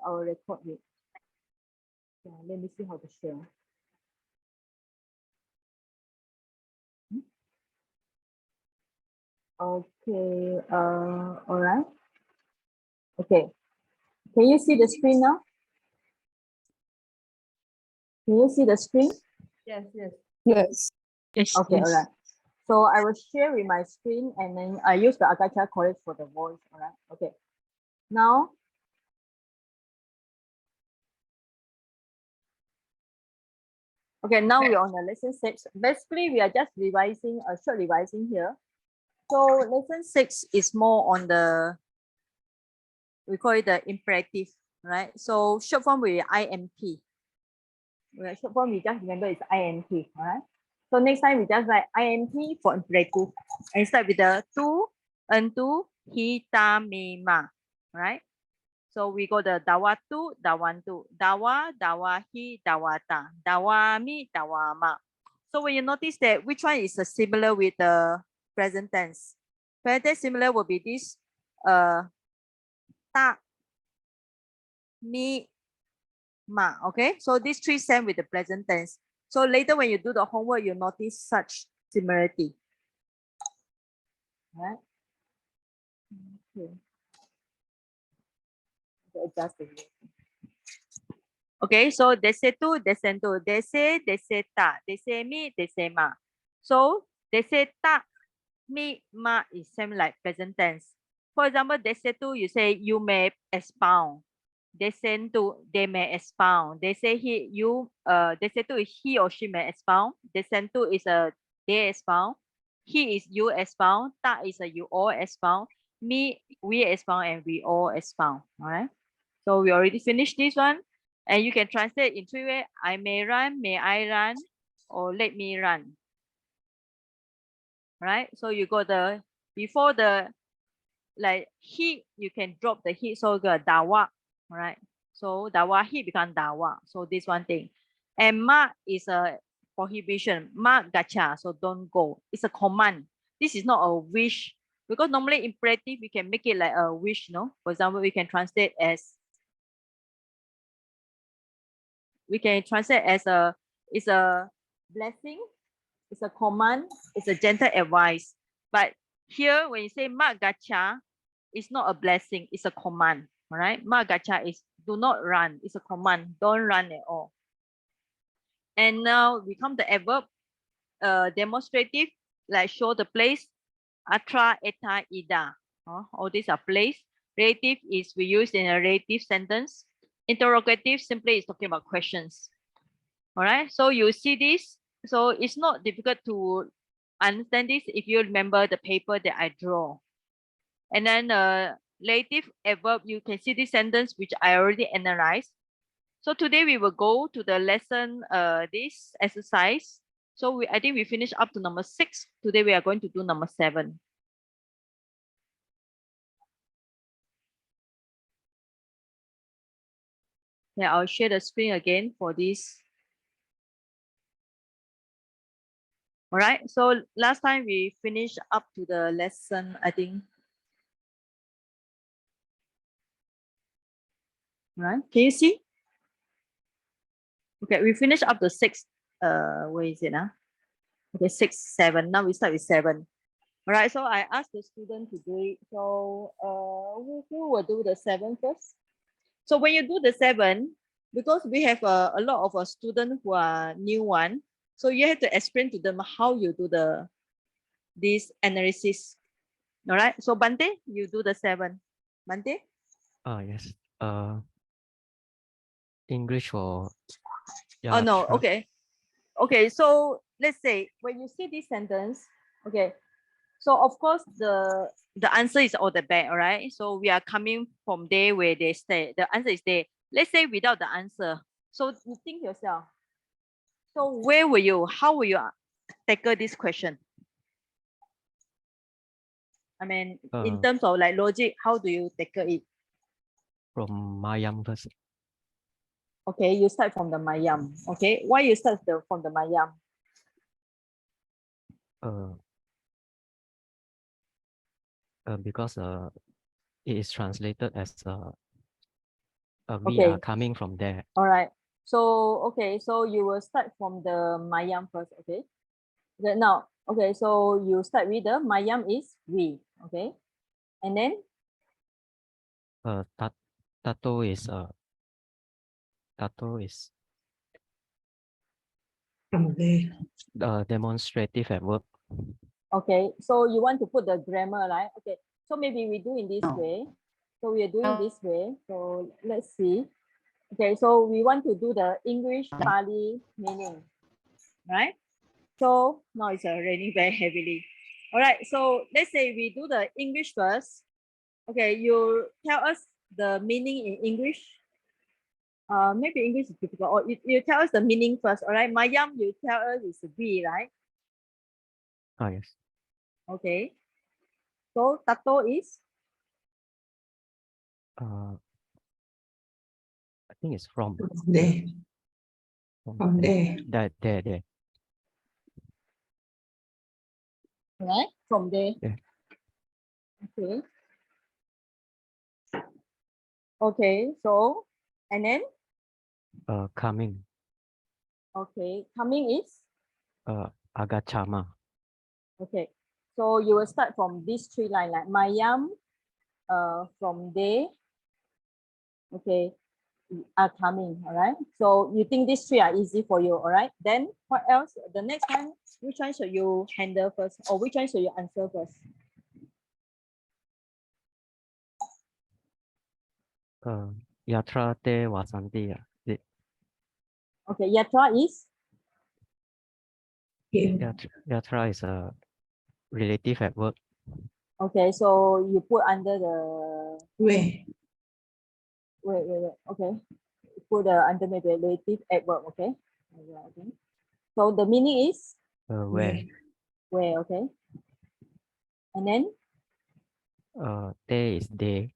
I will record it. Yeah, let me see how to share. Okay, all right. Okay, can you see the screen now? Can you see the screen? Yes, yes. Yes. Yes. Okay, all right. So I will share with my screen and then I use the Agacha college for the voice. All right. Okay. Now, okay, now we're on the lesson 6. Basically, we are just revising, a short revising here. So lesson 6 is more on the, we call it the imperative, right? So short form will be IMP. Right, short form we just remember it's IMP, all right? So next time we just write IMP for imperative and start with the tu, entu, hi, ta, me, ma, right? So we go the dawatu, dawantu, dawa, dawahi, dawata, dawami, dawama. So when you notice that which one is similar with the present tense, present tense similar will be this ta, mi, ma. Okay, so these three same with the present tense. So later when you do the homework, you notice such similarity. Right? Okay. Adjust it. Okay, so desetu, desentu, dese, deseta, desemi, desema. So deseta, mi, ma is same like present tense. For example, desetu, you say you may expound. Desentu, they may expound. They say he, you, desetu is he or she may expound. Desentu is a they expound. He is you expound. Ta is a you all expound. Me, we expound, and we all expound. All right. So we already finished this one. And you can translate in three ways. I may run, may I run, or let me run. Right? So you got the, before the, like he, you can drop the he, so the dawa, right? So dawa, he become dawa. So this one thing. And ma is a prohibition. Ma gacha, so don't go. It's a command. This is not a wish. Because normally imperative, we can make it like a wish, no? For example, we can translate as it's a blessing, it's a command, it's a gentle advice. But here when you say ma gacha, it's not a blessing, it's a command. All right, ma gacha is do not run, it's a command, don't run at all. And now we come to adverb, demonstrative, like show the place, atra, eta, ida. All these are place. Relative is we use in a relative sentence. Interrogative simply is talking about questions. All right, so you see this. So it's not difficult to understand this if you remember the paper that I draw. And then relative adverb, you can see this sentence which I already analyzed. So today we will go to the lesson, this exercise. So I think we finished up to number 6. Today we are going to do number 7. Yeah, I'll share the screen again for this. All right, so last time we finished up to the lesson, I think. Right, can you see? Okay, we finished up to 6. Where is it now? Okay, 6, 7. Now we start with 7. All right, so I asked the student to do it. So who will do the 7 first? So when you do the 7, because we have a lot of students who are new one, so you have to explain to them how you do this analysis. All right, so Bante, you do the 7. Bante? Yes. English or Oh no, sure. okay. Okay, so let's say when you see this sentence, okay, so of course the answer is all the back, all right? So we are coming from there where they stay. The answer is there. Let's say without the answer. So you think yourself. So how will you tackle this question? I mean, in terms of like logic, how do you tackle it? From Mayam first. Okay, you start from the Mayam. Okay, why you start from the Mayam? Because it is translated as We Okay. are coming from there. All right. So, okay, so you will start from the Mayam first, okay? Okay, now, okay, so you start with the Mayam is we, okay? And then, Tato is From there. demonstrative adverb. okay, so you want to put the grammar, right? Okay, so maybe we do in this way. So we are doing this way. So let's see. Okay, so we want to do the English Pali meaning, right? So now it's raining very heavily. All right, so let's say we do the English first. Okay, you tell us the meaning in English. Maybe English is difficult. Or you tell us the meaning first. All right, Mayam, you tell us it's B, right? Yes. Okay. So tato is I think it's from. There. From there. There. right from there. Yeah. Okay. Okay. So and then Coming. okay, coming is Agachama. okay. So you will start from these three lines like Mayam, from there. Okay, are coming. All right. So you think these three are easy for you. All right. Then what else? The next one, which one should you handle first, or which one should you answer first? Yatra te wasanti. Okay, yatra is Here. Yatra is a relative adverb. okay. So you put under the Where? wait. Okay, put the under the relative adverb. Okay. Okay. So the meaning is Where where. Okay. And then te is day.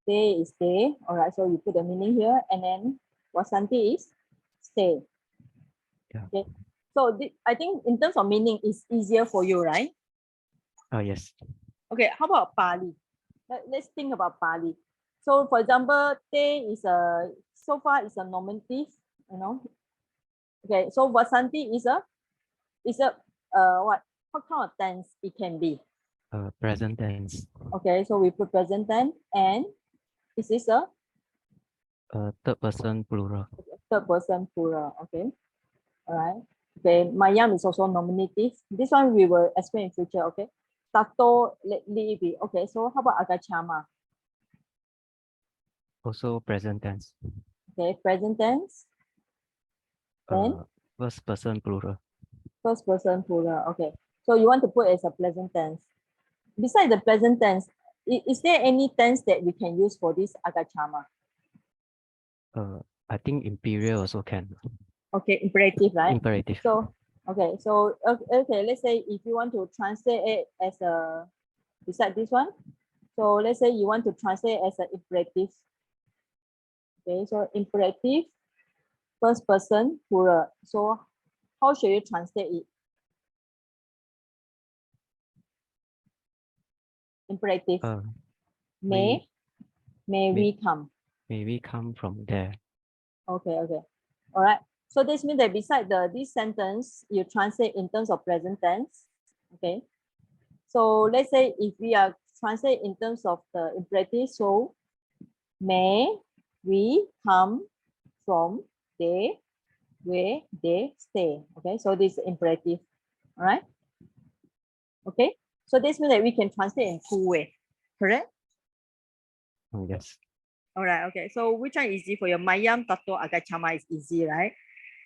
day is day. All right. So you put the meaning here, and then wasanti is stay. Yeah. Okay. So I think in terms of meaning, it's easier for you, right? Yes. Okay. How about Pali? Let's think about Pali. So for example, te is so far is a nominative, you know. Okay. So wasanti is a what kind of tense it can be? Present tense. Okay. So we put present tense, and this is a Third person plural. third person plural. Okay. All right. Okay. Mayam is also nominative. This one we will explain in future. Okay. Tato, let it be. Okay. So how about agachama? Also present tense. Okay. Present tense. Then First person plural. first person plural. Okay. So you want to put as a present tense. Besides the present tense, is there any tense that we can use for this agachama? I think imperial also can. Okay, imperative, right? Imperative. So okay, so okay, let's say if you want to translate it as a beside this one, so let's say you want to translate as an imperative. Okay, so imperative, first person plural. So how should you translate it? Imperative. May we come. May we come from there. Okay. All right. So this means that beside this sentence, you translate in terms of present tense. Okay. So let's say if we are translate in terms of the imperative, so may we come from there where they stay. Okay. So this is imperative. All right. Okay. So this means that we can translate in two ways. Correct? Yes. All right. Okay. So which one is easy for you? Mayam, tato, agachama is easy, right?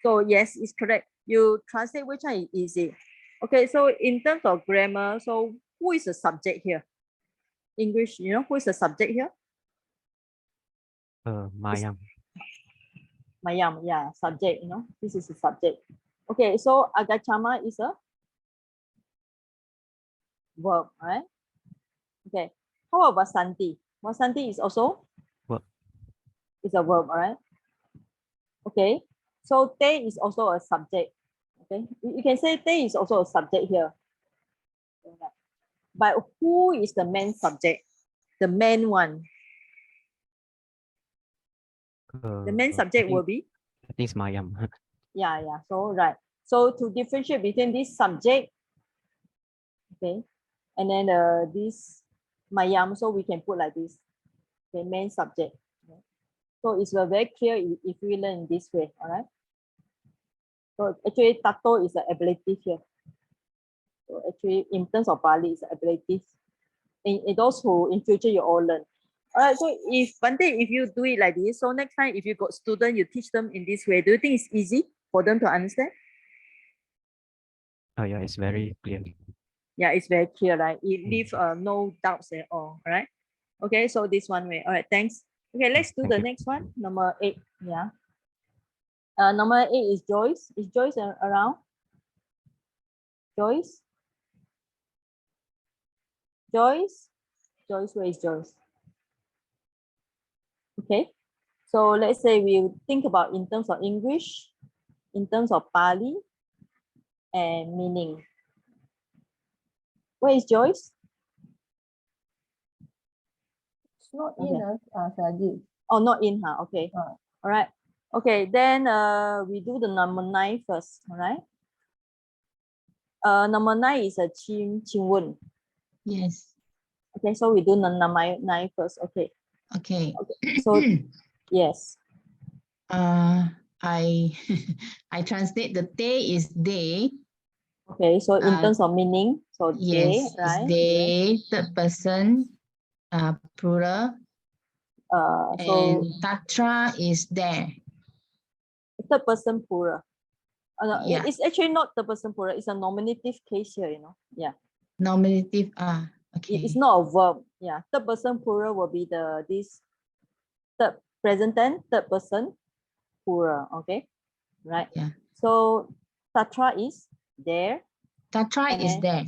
So yes, it's correct. You translate which one is easy. Okay. So in terms of grammar, so who is the subject here? English, who is the subject here? Mayam. Mayam, yeah, subject, this is the subject. Okay. So agachama is a verb, right? Okay. How about wasanti? Wasanti is also Verb. is a verb, all right? Okay. So te is also a subject. Okay. You can say te is also a subject here. But who is the main subject? The main one. The main subject will be, I think it's Mayam. yeah, so right. So to differentiate between this subject, okay, and then this Mayam, so we can put like this, the main subject. Okay. So it's very clear if we learn this way, all right? So actually, tato is an ablative here. So actually, in terms of Pali, it's ablative. In those who in future you all learn. All right, so if one day if you do it like this, so next time if you got student, you teach them in this way, do you think it's easy for them to understand? Oh yeah, it's very clear. Yeah, it's very clear, right? It leaves no doubts at all, right? Okay, so this one way. All right, thanks. Okay, let's do Thank the you. next one, number 8. Yeah. Number 8 is Joyce. Is Joyce around? Joyce? Joyce? Joyce, where is Joyce? Okay, so let's say we think about in terms of English, in terms of Pali, and meaning. Where is Joyce? It's not Okay. in Sajid. Oh, not in, huh? Okay. Oh. All right. Okay, then we do the number 9 first. All right. Number 9 is a Qingwen. Yes. Okay, so we do the number 9 first. Okay. Okay. So yes. I I translate the day is day. Okay, so in Uh, terms of meaning, so they, Yes, it's right? they, third person, plural, So and tatra is there. third person plural. No, Yeah. it's actually not third person plural. It's a nominative case here. You know. Yeah. Nominative. Okay. It's not a verb. Yeah. Third person plural will be this third present tense, third person plural. Okay. Right. Yeah. So tatra is there. Tatra And is then- there.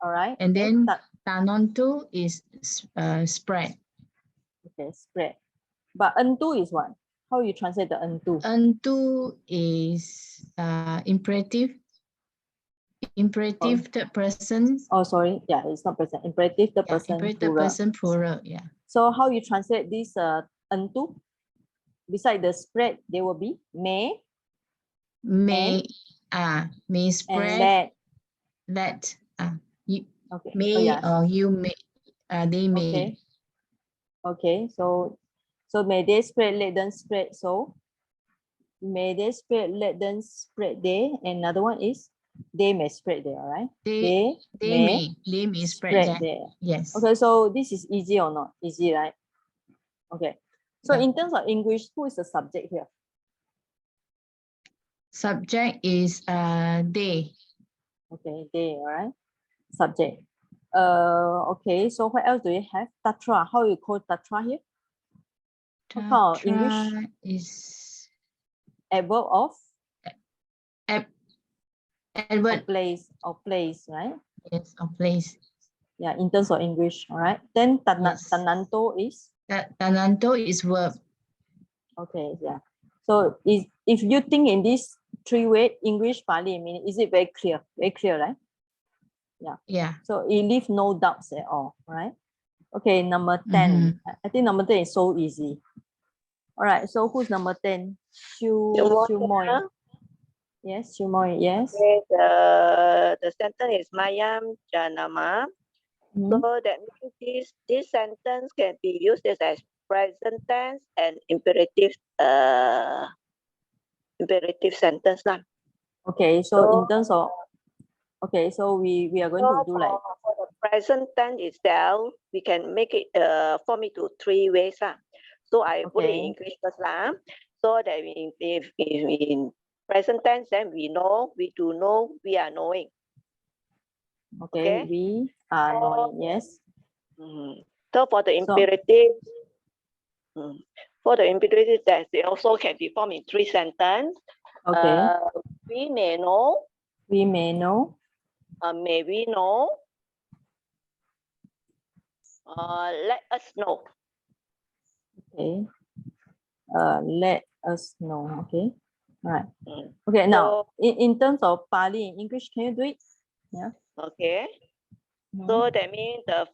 All right. And okay, then tanontu is spread. okay, spread. But entu is what? How you translate the entu? Unto is imperative. Imperative third person. Oh, sorry. Yeah, it's not present. Imperative the Yeah, person imperative plural. person plural. Yeah. So how you translate this entu? Beside the spread, there will be may May may and spread. let. Let you Okay. may Oh, yeah. or you may they may. Okay. Okay. So may they spread, let them spread. So may they spread, let them spread there. And another one is they may spread there. All right. They may spread that. there. Yes. Okay. So this is easy or not? Easy, right? Okay. So Yeah. in terms of English, who is the subject here? Subject is they. Okay, they, all right. Subject. Okay, so what else do you have? Tatra. How you call tatra here? What kind of English? Tatra is Adverb of adverb. place, right? Yes, of place. Yeah, in terms of English, all right. Then Yes. tananto is Tananto is verb. okay, yeah. So if you think in this 3 way, English, Pali, meaning, is it very clear? Very clear, right? Yeah. So it leaves no doubts at all, right? Okay, number 10. I think number 10 is so easy. All right, so who's number 10? Shu Moy. Yes, Shu Moy, yes. Okay, the sentence is Mayam Janama. Mhm. So that means this sentence can be used as present tense and imperative sentence lah. Okay, so in terms of, okay, so we are going to do like, for the present tense itself, we can make it form it to 3 ways lah. So I put it Okay. in English first lah. So that if in present tense, then we know, we do know, we are knowing. okay, Okay. we are knowing, yes. So for the imperative, that they also can be formed in 3 sentences. Okay, We may know, we may know, may we know, let us know. okay. Let us know, okay. All right. Mm. Okay, now, So, in terms of Pali in English, can you do it? Yeah. okay. Mhm. So that means the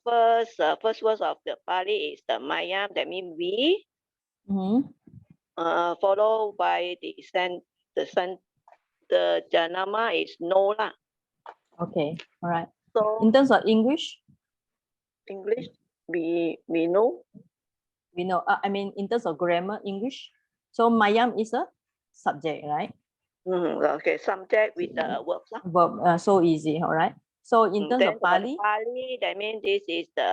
first words of the Pali is the Mayam. That means we. Mhm. followed by the janama is no lah. Okay, all right. So In terms of English, English, we know. we know, I mean, in terms of grammar, English. So mayam is a subject, right? Okay, subject with the verb lah. Verb, so easy, all right. So in terms Then of for the Pali, Pali, that means this is the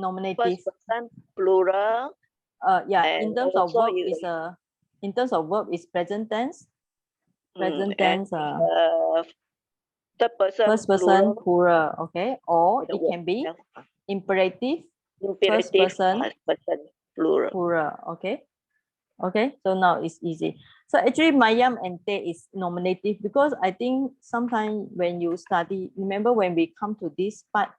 nominative. first person plural. Yeah, in And terms of also verb you- is in terms of verb is present tense. Present and tense, third person first person plural. plural, okay, or The it word can be itself. imperative Imperative person. first person plural. plural, okay. Okay, so now it's easy. So actually mayam and te is nominative because I think sometimes when you study, remember when we come to this part,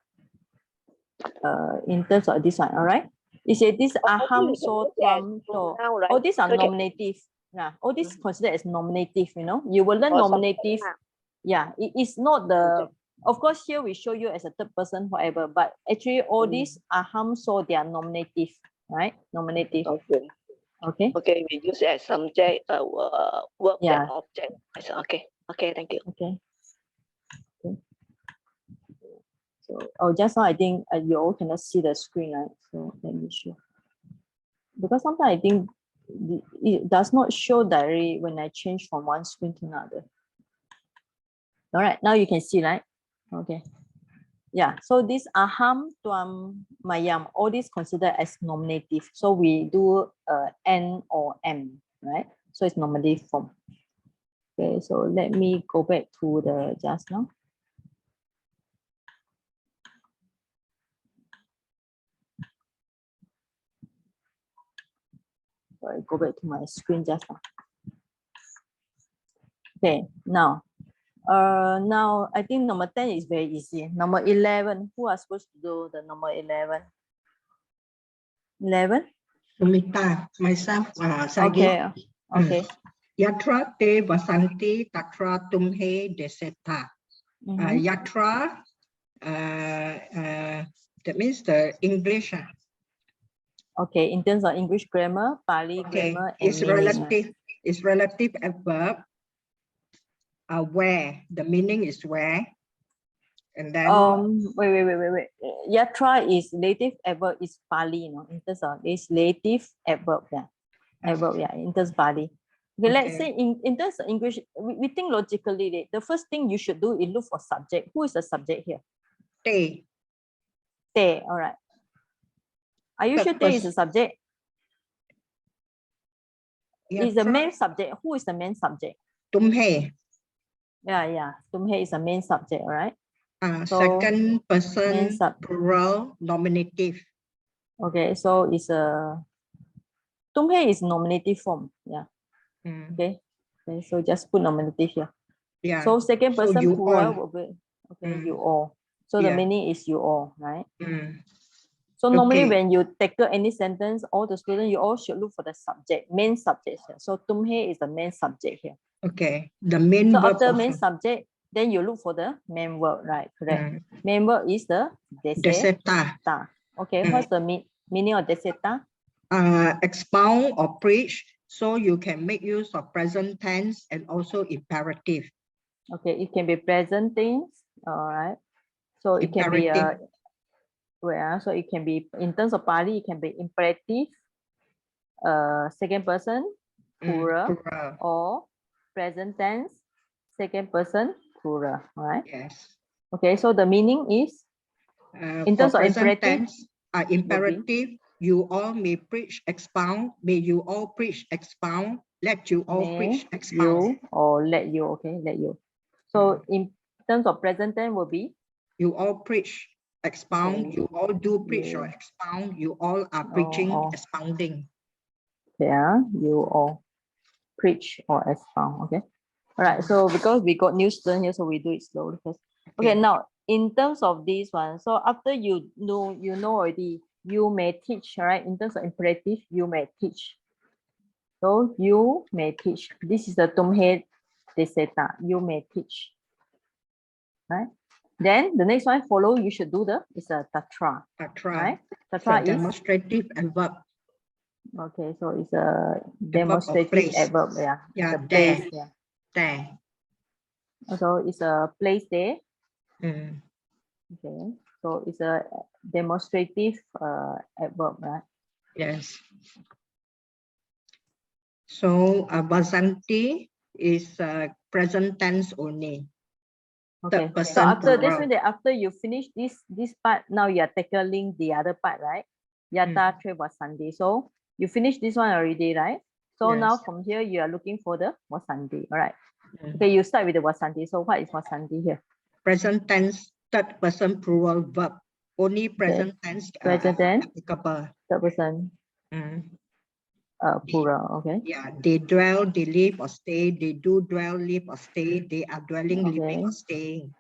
in terms of this one, all right? You say this aham so tuam to. Now, right? All these are Okay. nominative. Yeah, all these considered as nominative, you know. You will learn Or nominative. something lah. Yeah, it is not the, of course here we show you as a third person, whatever, but actually all these aham so they are nominative, right? Nominative. Okay. Okay. Okay, we use it as subject, verb Yeah. and object. Okay. Okay, thank you. Okay. Okay. So, oh, just now I think you all cannot see the screen, right? So let me show. Because sometimes I think it does not show directly when I change from one screen to another. All right, now you can see, right? Okay. Yeah, so this aham, tuam, mayam, all these considered as nominative. So we do n or m, right? So it's nominative form. Okay, so let me go back to the just now. So I go back to my screen just now. Okay, now I think number 10 is very easy. Number 11, who are supposed to do the number 11? 11? Sumita, myself, Okay, okay. Yatra te vasanti tatra tumhe deseta. Mhm. Yatra, that means the English. Okay, in terms of English grammar, Pali Okay, grammar, and it's meaning. relative. It's relative adverb. Where the meaning is where, and then Wait. Yatra is relative adverb is Pali, you know, in terms of this relative adverb, yeah. Adverb, yeah, in terms of Pali. Okay, let's say in terms of English, we think logically, the first thing you should do is look for subject. Who is the subject here? te. Te, all right. Are you sure te is a subject? Is the main subject. Who is the main subject? Tumhe. Yeah. Tumhe is the main subject, all right? So, Second person main plural nominative. Okay, so it's a Tumhe is nominative form. Yeah. Okay. Okay, so just put nominative here. Yeah. So second person you plural all. will be okay, you all. So the Yeah. meaning is you all, right? Mm. So normally Okay. when you tackle any sentence, all the students, you all should look for the subject, main subject here. So Tumhe is the main subject here. Okay. The main So verb after also. main subject, then you look for the main verb, right? Correct. Main verb is the Deseta. Okay, what's the meaning of deseta? Expound or preach. So you can make use of present tense and also imperative. Okay, it can be present tense, all right. So it can be so it can be in terms of Pali, it can be imperative, second person, plural, or present tense, second person, plural, all right? Yes. Okay, so the meaning is in terms of imperative, imperative, you all may preach, expound, may you all preach, expound, let you all preach, expound. you or let you, okay, let you. So in terms of present tense will be? You all preach, expound, Okay. you all do preach You. or expound, you all are preaching, expounding. Yeah, you all preach or expound, okay? All right, so because we got new student here, so we do it slowly first. Okay, now in terms of this one, so after you know already, you may teach, right? In terms of imperative, you may teach. So you may teach. This is the Tumhe Deseta. You may teach. Right? Then the next one follow, you should do is a Tatra. Tatra. Right? It's a Tatra is demonstrative adverb. Okay, so it's a of demonstrative place. adverb. Yeah. Yeah, The there. place. Yeah. There. So it's a place there. Mm. Okay. So it's a demonstrative adverb, right? Yes. So Vasanti is present tense only. Okay. Third So person after this plural. one, after you finish this part, now you are tackling the other part, right? Yata tre was Sunday. So you finish this one already, right? So now Yes. from here you are looking for the was Sunday. All right. Mm. Okay, you start with the was Sunday. So what is was Sunday here? Present tense, third person plural verb. Only present tense Present tense, applicable. third person Mm. plural. Okay. Yeah, they dwell, they live or stay. They do dwell, live or stay. They are dwelling, living or Okay. staying.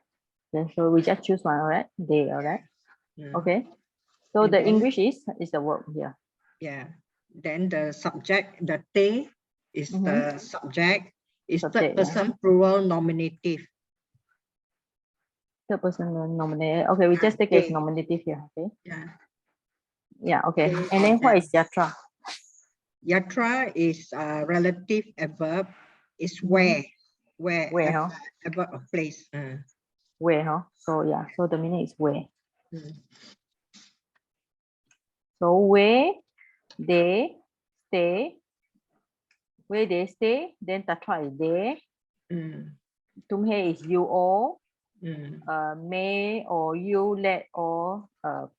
Then so we just choose one, all right? They, all right? Mm. Okay. So And the then- English is the verb here. Yeah. Then the subject, the they is the subject. Is third Subject, yeah. person plural nominative. Third person nominative. Okay, we just take it as They. nominative here. Okay. Yeah. Yeah. Okay. They And then or what them. is yatra? Yatra is a relative adverb. Is where. Where. Where, huh? Adverb of place. Where, huh? So yeah. So the meaning is where. Mm. So where they stay. Where they stay. Then tatra is there. Mm. Tumhe is you all. Mm. May or you let or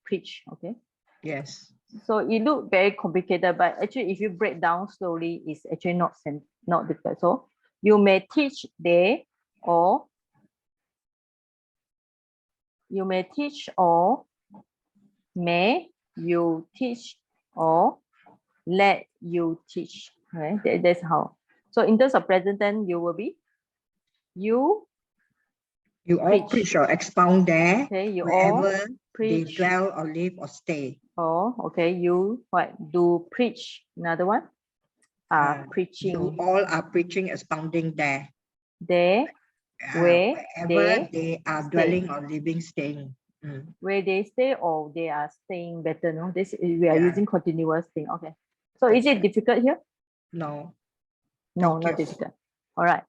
preach. Okay. Yes. So it look very complicated, but actually if you break down slowly, it's actually not difficult. So you may teach there, or you may teach, or may you teach, or let you teach. Right? That's how. So in terms of present tense, you will be you. You all Preach. preach or expound there. Okay, you all wherever they preach. dwell or live or stay. Or okay, you what do preach. Another one. Preaching. You all are preaching, expounding there. There. Where wherever they are stay. dwelling or living, staying. Mm. Where they stay or they are staying better. No, this we are Yeah. using continuous thing. Okay. So is it difficult here? No. No, Thank not you. difficult. All right.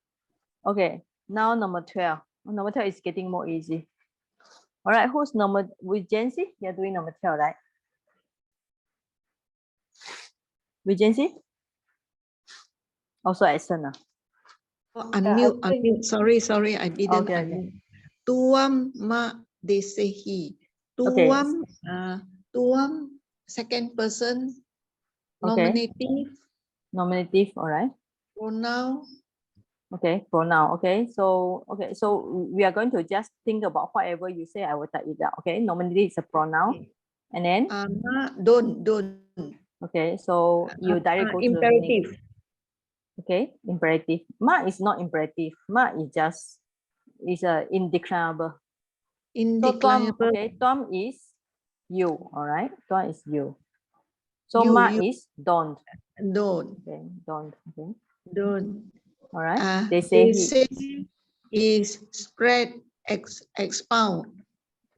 Okay. Now number 12. Number 12 is getting more easy. All right. Who's number with Jancy? You're doing number 12, right? With Jancy? Also Edson. Oh, unmute. Sorry, I didn't Okay, unmute. Tuam ma desehi. Okay. Tuam second person Okay. nominative Nominative, all right. pronoun. Okay, pronoun. Okay, so we are going to just think about whatever you say. I will type it out. Okay, nominative is a pronoun, and then Ma don't. okay, so you directly go to the meaning. Imperative. Okay, imperative. Ma is not imperative. Ma is just a indeclarable. So Tom, Indeclarable. okay, Tom is you. All right, Tom is you. So You, Ma you. is don't. Don't. Okay, don't. Okay, Don't. all right. They They say he. is spread, expound.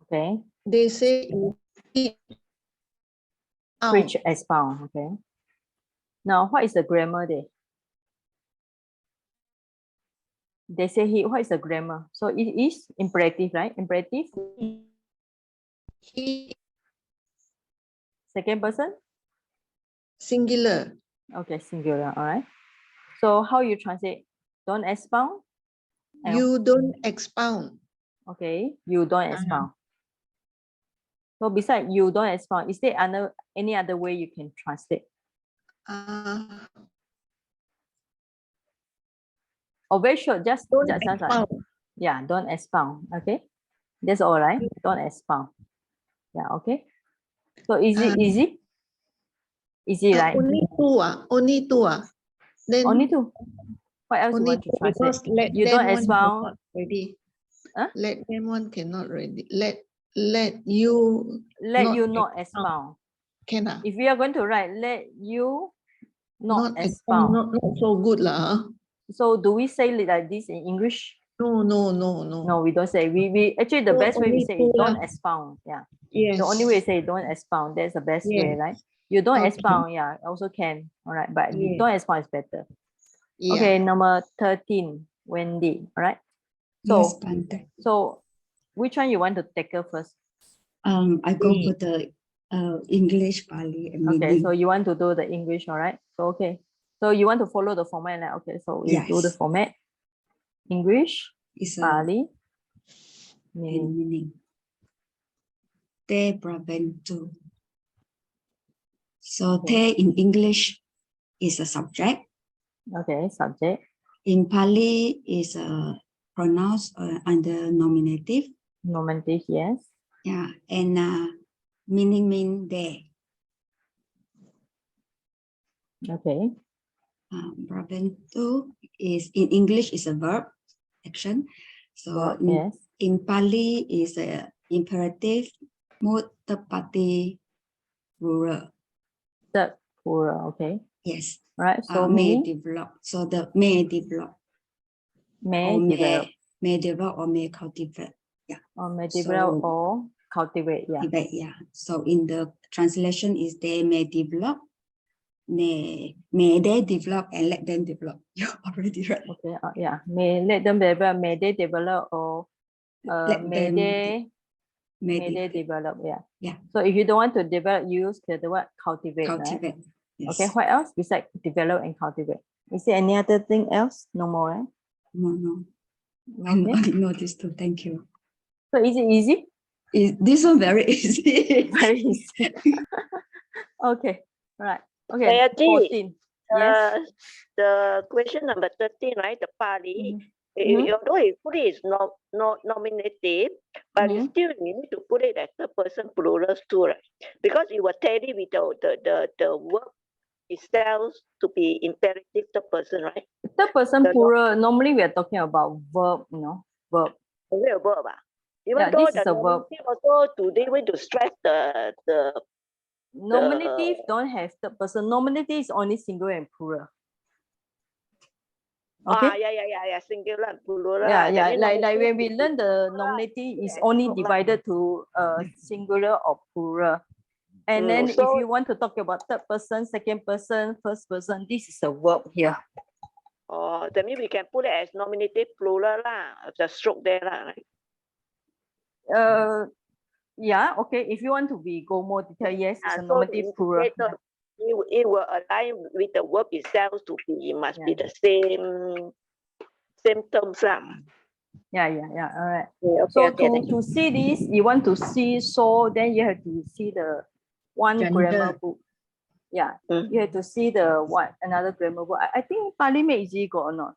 Okay, They say is preach, expound. Okay. Now, what is the grammar there? They say he. What is the grammar? So it is imperative, right? Imperative. He Second person. singular. Okay, singular. All right. So how you translate? Don't expound. And, You don't expound. okay, you don't expound. So besides you don't expound, is there any other way you can translate? Or very short, just Don't like, expound. yeah, don't expound. Okay, that's all right. Don't expound. Yeah. Okay. So is it easy? Easy, right? Only two. Then Only two. What else you only want to two, translate? because let You them don't one expound. cannot ready. Huh? Let them one cannot ready. Let you not expound. Cannot. If we are going to write let you not expound. Not so good lah. So do we say it like this in English? No. No, we don't say. We actually the So best way we only say two is don't lah. expound. Yeah. Yes. The only way to say don't expound. That's the best way, Yes. right? You don't Okay. expound, yeah, also can. All right, but you Yeah. don't expound is better. Yeah. Okay, number 13, Wendy. All right. Yes, So, Bante. so which one you want to tackle first? I go for the English, Pali, and Okay, meaning. so you want to do the English, all right? So okay. So you want to follow the format, like, okay, so we do the Yes. format. English, Is a Pali, and meaning. meaning. Te pravento. So Okay. te in English is a subject. Okay, subject, In Pali is a pronounced under nominative. nominative, yes. Yeah, and meaning mean there. Okay, Pravento is in English is a verb action. So verb, in, yes. in Pali is a imperative mood tepati plural. Third plural, okay. Yes. Right, so May meaning develop. So the may develop may or develop, may develop or may cultivate. or may develop So- or cultivate, yeah. Debate, yeah. So in the translation is they may develop, may they develop and let them develop. You already read. Okay, yeah. May let them develop, may they develop, or Let may them they may may they develop, develop, yeah. Yeah. So if you don't want to develop, use the word cultivate, right? cultivate. Yes. Okay, what else besides develop and cultivate? Is there any other thing else? No more, right? No. I Okay. know this too. Thank you. So is it easy? This one very easy. Very easy. Okay, right. Okay, Gayatri, 14. Yes. The question number 13, right? The Pali. Mhm. Although you put it is not nominative, but Mhm. still you need to put it as third person plural too, right? Because it will tally with the verb itself to be imperative third person, right? Third person The plural, normally we are talking about verb, verb. real verb. Even Yeah, though this is the a verb. nominative also today we to stress the Nominative don't have third person. Nominative is only singular and plural. Okay. singular and plural. Yeah, That yeah. means Like nominative when we is learn the plural, nominative is yeah, only not like- divided to singular or plural. And then if so- you want to talk about third person, second person, first person, this is a verb here. Oh, that means we can put it as nominative plural lah. The stroke there lah. Right? Yeah, okay. If you want to go more detail, yes, it's a So nominative plural. later, it will align with the verb itself to be must be Yeah. the same terms lah. Yeah. All right. Okay, So okay, thank to see this, you want to see, so then you have to see the one grammar Gender. book. Yeah, Mm. you have to see the another grammar book. I think Pali Meiji got or not.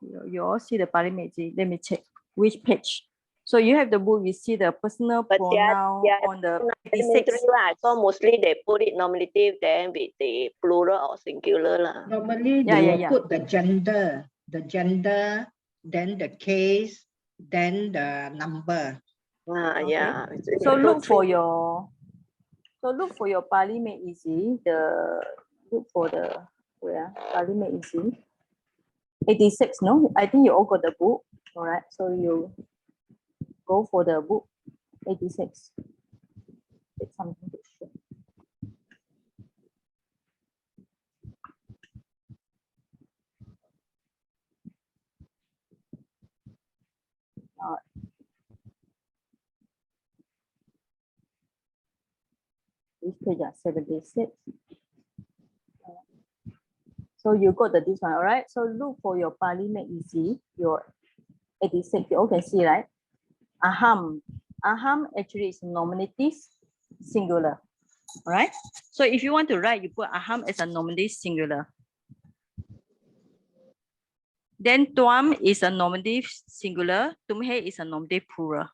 You all see the Pali Meiji. Let me check which page. So you have the book, you see the personal But they are- pronoun they are on the Elementary 86. lah. So mostly they put it nominative then with the plural or singular lah. Normally Yeah, they yeah, will yeah. put the gender, then the case, then the number. Okay. Yeah. So look for your Pali Made Easy. Look for the Pali Made Easy. 86, no? I think you all got the book. All right. So you go for the book 86. It's something to show. This page 76. So you got this one, all right? So look for your Pali Made Easy, your 86. You all can see, right? Aham. Aham actually is nominative singular. All right. So if you want to write, you put aham as a nominative singular. Then tuam is a nominative singular. Tumhe is a nominative plural.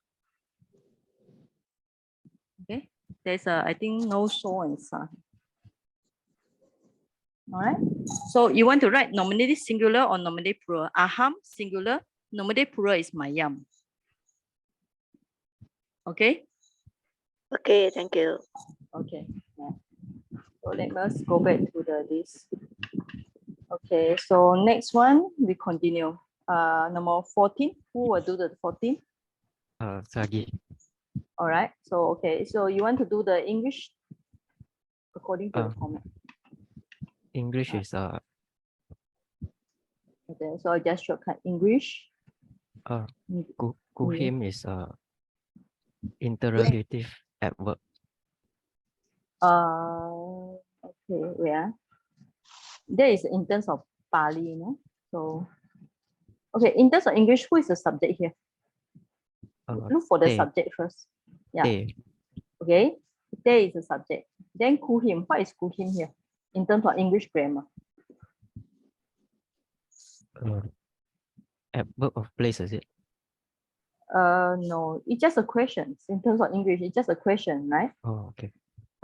Okay. There's I think no so and sa. All right. So you want to write nominative singular or nominative plural? Aham singular, nominative plural is mayam. Okay. Okay, thank you. Okay. Yeah. So let us go back to this. Okay. So next one we continue. Number 14. Who will do the 14? Sagi. All right. So okay. So you want to do the English? according to the Uh, format. English is Okay, so I just shortcut English. kuhim is interrogative adverb. Okay, where? There is in terms of Pali, you know. So, okay, in terms of English, who is the subject here? Look for the te, subject first. Yeah. te, Okay, there is a subject. Then kuhim. What is kuhim here? In terms of English grammar. adverb of place, is it? No, it's just a question. In terms of English, it's just a question, right? Oh, okay.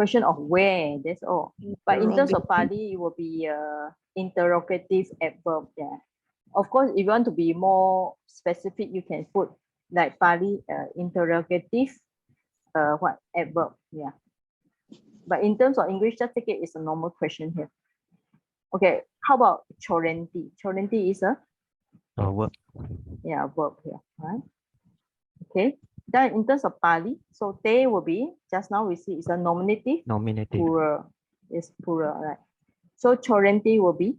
Question of where, that's all. But in terms of Pali, it will be interrogative adverb. Yeah. Of course, if you want to be more specific, you can put like Pali interrogative what adverb. Yeah. But in terms of English, just take it as a normal question here. Okay, how about chorenti? Chorenti is a Verb. verb here, right? Okay. Then in terms of Pali, so te will be, just now we see it's a nominative, Nominative. plural. It's plural, right? So chorenti will be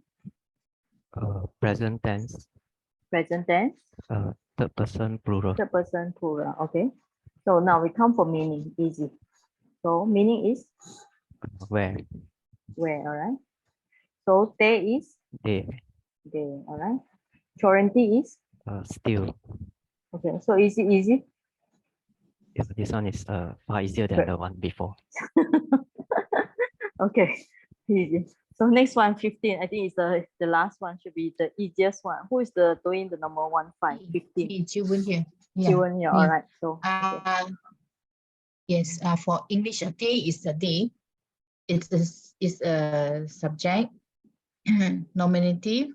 Present tense. present tense, Third person plural. third person plural. Okay. So now we come for meaning, easy. So meaning is Where? where, all right? So te is They. there, all right? Chorenti is, Still. okay, so easy. Yeah, this one is far easier than Right. the one before. Okay, easy. So next one, 15. I think it's the last one, should be the easiest one. Who is doing the number 15? 15. Children here. Yeah. Children here, all me. right. So okay. Yes, for English, a day is a day. It's a subject, nominative.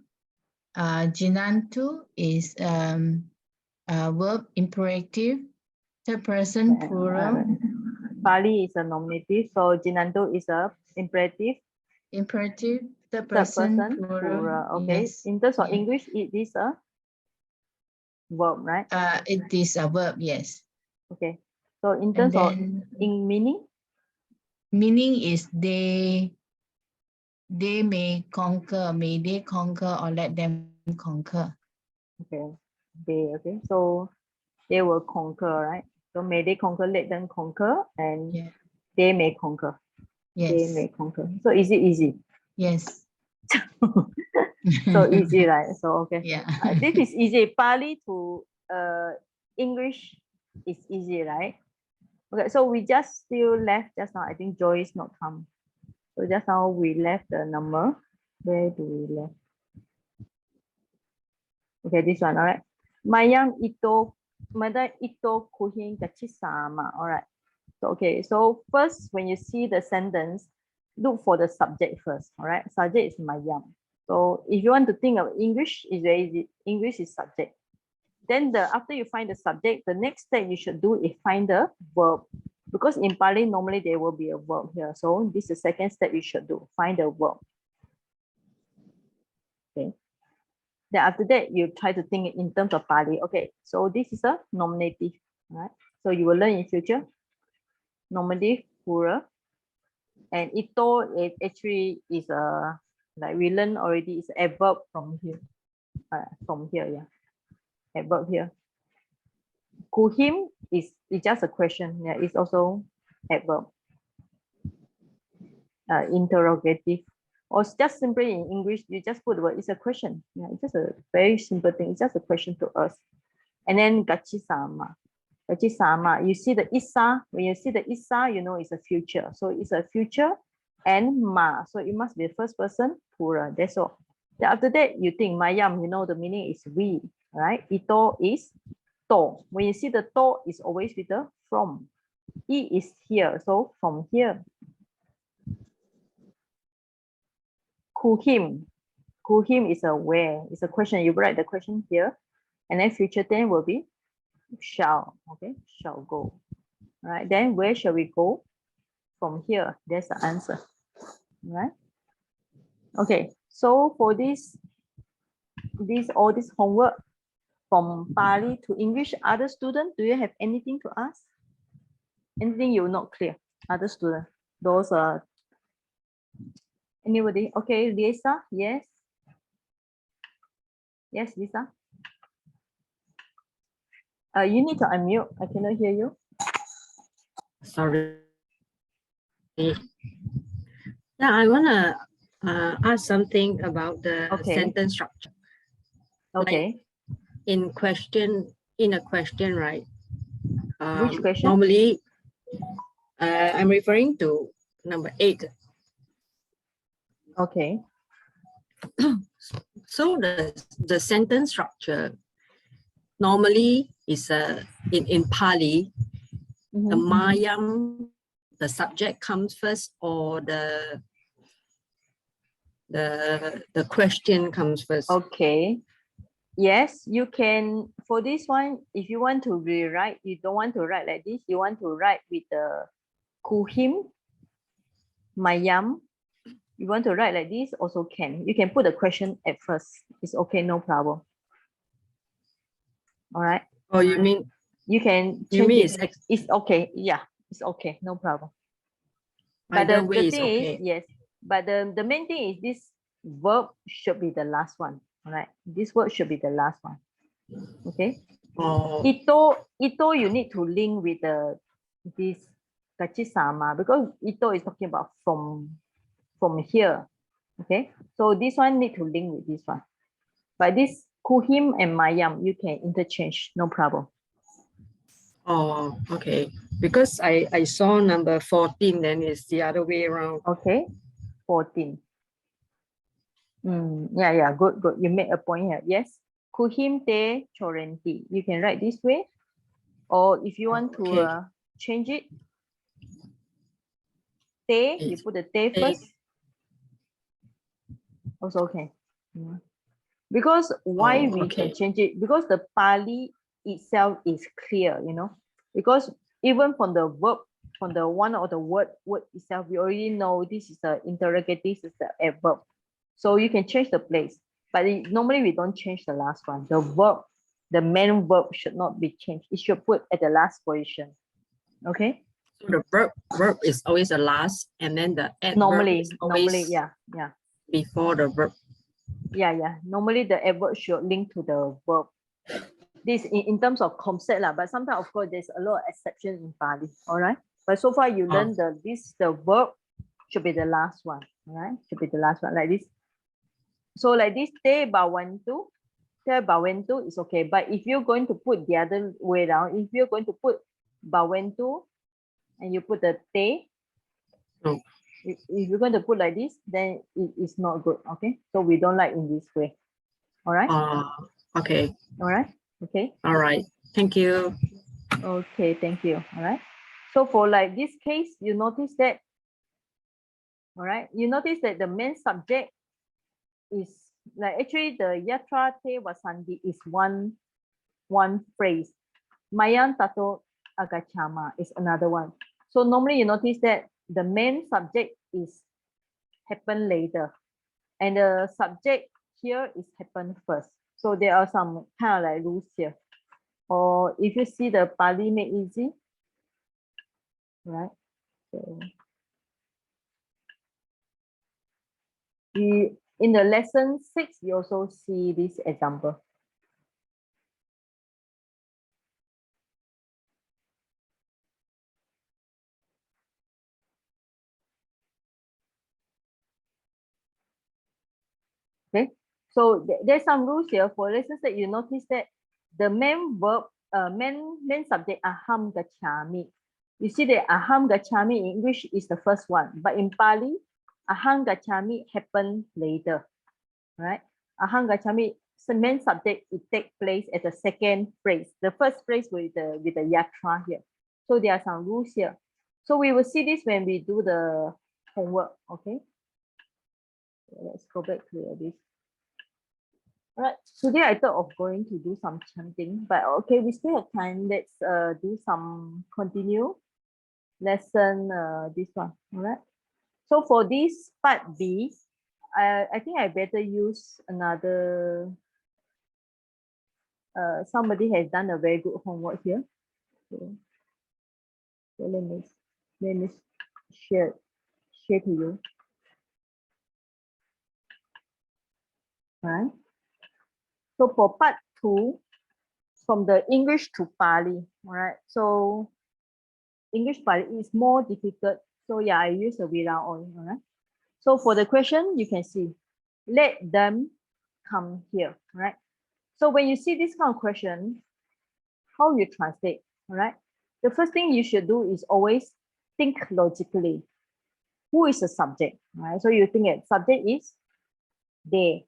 Jinantu is verb, imperative, third person plural. Pali is a nominative, so Jinanto is a imperative, Imperative, third third person person plural. Okay. Yes. In terms of Yeah. English, it is a verb, right? It is a verb, yes. Okay. So in And terms of then in meaning, is they may conquer, may they conquer or let them conquer. okay, okay. So they will conquer, right? So may they conquer, let them conquer, and Yeah. they may conquer. They Yes. may conquer. So easy. Yes. So easy, right? So okay. Yeah. This is easy. Pali to English is easy, right? Okay, so we just still left just now. I think Joyce not come. So just now we left the number. Where do we left? Okay, this one, all right. Mayang ito, mada ito kuhin sama. All right. So okay, so first when you see the sentence, look for the subject first. All right, subject is Mayang. So if you want to think of English, is very easy. English is subject. Then after you find the subject, the next step you should do is find the verb. Because in Pali, normally there will be a verb here. So this is the second step you should do, find the verb. Okay. Then after that, you try to think in terms of Pali. Okay, so this is a nominative, right? So you will learn in future, nominative, plural. And ito, it actually is a, like we learned already, it's a verb from here. Yeah. Adverb here. Kuhim is just a question. Yeah, it's also adverb. Interrogative. Or just simply in English, you just put the word, it's a question. Yeah, it's just a very simple thing. It's just a question to us. And then gachi sama. Gachi sama. You see the isa. When you see the isa, you know it's a future. So it's a future and ma. So it must be the first person plural. That's all. Then after that, you think mayam, you know the meaning is we, right? Ito is to. When you see the to, is always with the from. I is here. So from here. Kuhim. Kuhim is a where. It's a question. You write the question here. And then future tense will be shall. Okay, shall go. All right. Then where shall we go? From here. That's the answer. All right. Okay. So for all this homework from Pali to English, other students, do you have anything to ask? Anything you're not clear? Other students, those Anybody? Okay, Lisa, yes. Yes, Lisa. You need to unmute. I cannot hear you. Sorry. Yeah, I wanna ask something about the Okay. sentence structure. Okay. In a question, right? Which question? Normally, I'm referring to number 8. Okay. So the sentence structure normally is in Pali, the Mhm. mayam, the subject comes first, or the question comes first. Okay. Yes, you can. For this one, if you want to rewrite, you don't want to write like this. You want to write with the kuhim, mayam. You want to write like this, also can. You can put the question at first. It's okay, no problem. All right. Oh, you mean You can you change mean it. It's okay. Yeah, it's okay, no problem. But either the way is thing okay. is, yes. But the main thing is this verb should be the last one. All right. This word should be the last one. Okay. Oh, Ito you need to link with this kachisama because ito is talking about from here. Okay. So this one need to link with this one. But this kuhim and mayam you can interchange, no problem. oh, okay. Because I saw number 14, then it's the other way around. Okay. 14. Yeah, good. You make a point here. Yes. Kuhim te chorenti. You can write this way. Or if you want to Okay. change it, te, you It's put the te te. first. Also okay. Because why we okay. can change it? Because the Pali itself is clear, because even from the verb, from the one or the word itself, we already know this is the interrogative, this is the adverb. So you can change the place. But normally we don't change the last one. The verb, the main verb should not be changed. It should put at the last position. Okay? So the verb is always the last, and then the adverb Normally, is always yeah. before the verb. Yeah. Normally the adverb should link to the verb. This in terms of concept lah, but sometimes of course there's a lot of exception in Pali. All right. But so far you learn the verb should be the last one. All right. Should be the last one like this. So like this, te bawentu is okay. But if you're going to put the other way around, if you're going to put bawentu and you put the te, Oh. if you're going to put like this, then it is not good. Okay. So we don't like in this way. All right. Okay. All right. Okay. All right. Thank you. Okay. Thank you. All right. So for like this case, you notice that, all right, you notice that the main subject is like actually the yatra te wasandi is one phrase. Mayan tato agachama is another one. So normally you notice that the main subject is happen later, and the subject here is happen first. So there are some kind of like rules here. Or if you see the Pali made easy, right? So in the lesson 6, you also see this example. Okay, so there's some rules here for lessons that you notice that the main verb, main subject aham gachami. You see that aham gachami in English is the first one, but in Pali, aham gachami happened later, right? Aham gachami, the main subject, it takes place at the second phrase. The first phrase with the yatra here. So there are some rules here. So we will see this when we do the homework. Okay. Let's go back to this. All right, today I thought of going to do some chanting, but okay, we still have time. Let's do some continue lesson, this one. All right. So for this part B, I think I better use another, somebody has done a very good homework here. So let me share to you. right? So for part 2, from the English to Pali, all right? So English Pali is more difficult. So yeah, I use a without all right? So for the question, you can see, let them come here, right? So when you see this kind of question, how you translate, all right? The first thing you should do is always think logically. Who is the subject, right? So you think it, subject is they.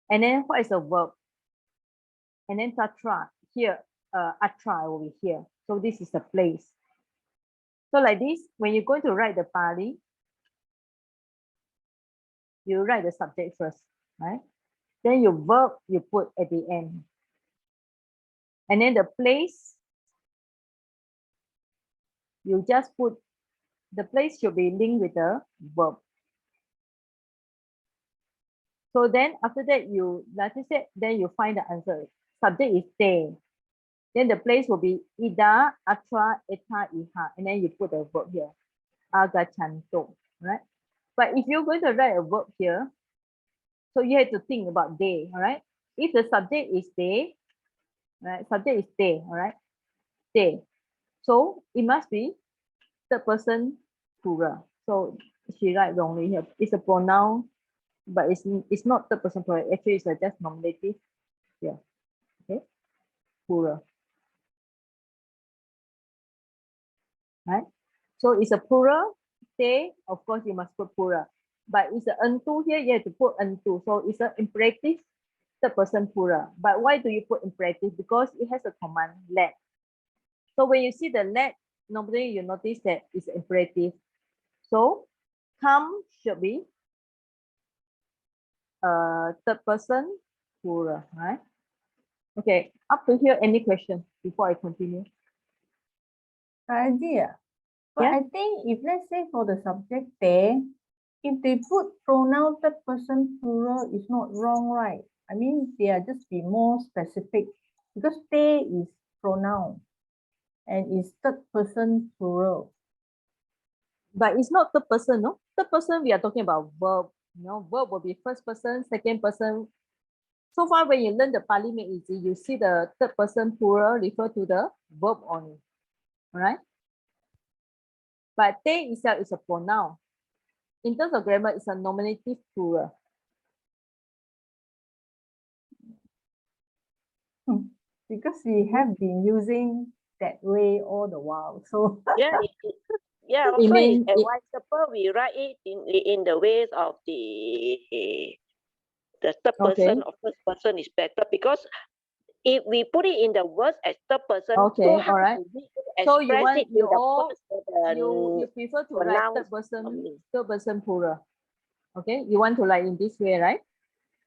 And then what is the verb? And then tatra, here, atra will be here. So this is the place. So like this, when you're going to write the Pali, you write the subject first, right? Then your verb you put at the end. And then the place, you just put, the place should be linked with the verb. So then after that, you, like I said, then you find the answer. Subject is they. Then the place will be ida, atra, eta, iha. And then you put the verb here. Aga chanto, right? But if you're going to write a verb here, so you have to think about they, all right? If the subject is they, right? Subject is they, all right? They. So it must be third person plural. So she write wrongly here. It's a pronoun, but it's not third person plural. Actually, it's just nominative here. Okay, plural. Right? So it's a plural. They, of course, you must put plural. But it's an unto here, you have to put unto. So it's an imperative third person plural. But why do you put imperative? Because it has a command, let. So when you see the let, normally you notice that it's imperative. So come should be third person plural, right? Okay, up to here, any question before I continue? Idea. But Yeah. I think if let's say for the subject there, if they put pronoun third person plural, it's not wrong, right? I mean, they are just be more specific because they is pronoun and is third person plural. But it's not third person, no? Third person, we are talking about verb. You know, verb will be first person, second person. So far, when you learn the Pali Made Easy, you see the third person plural refer to the verb only. All right? But they itself is a pronoun. In terms of grammar, it's a nominative plural. Because we have been using that way all the while. So Yeah, yeah. It Also, mean it's advisable we write it in the ways of the third person or first person is better, because if we put it in the words as third person, Okay, so how all right. do we So you express want it in you the all first or the you prefer to write pronouns third person plural. Okay, you want to write in this way, right?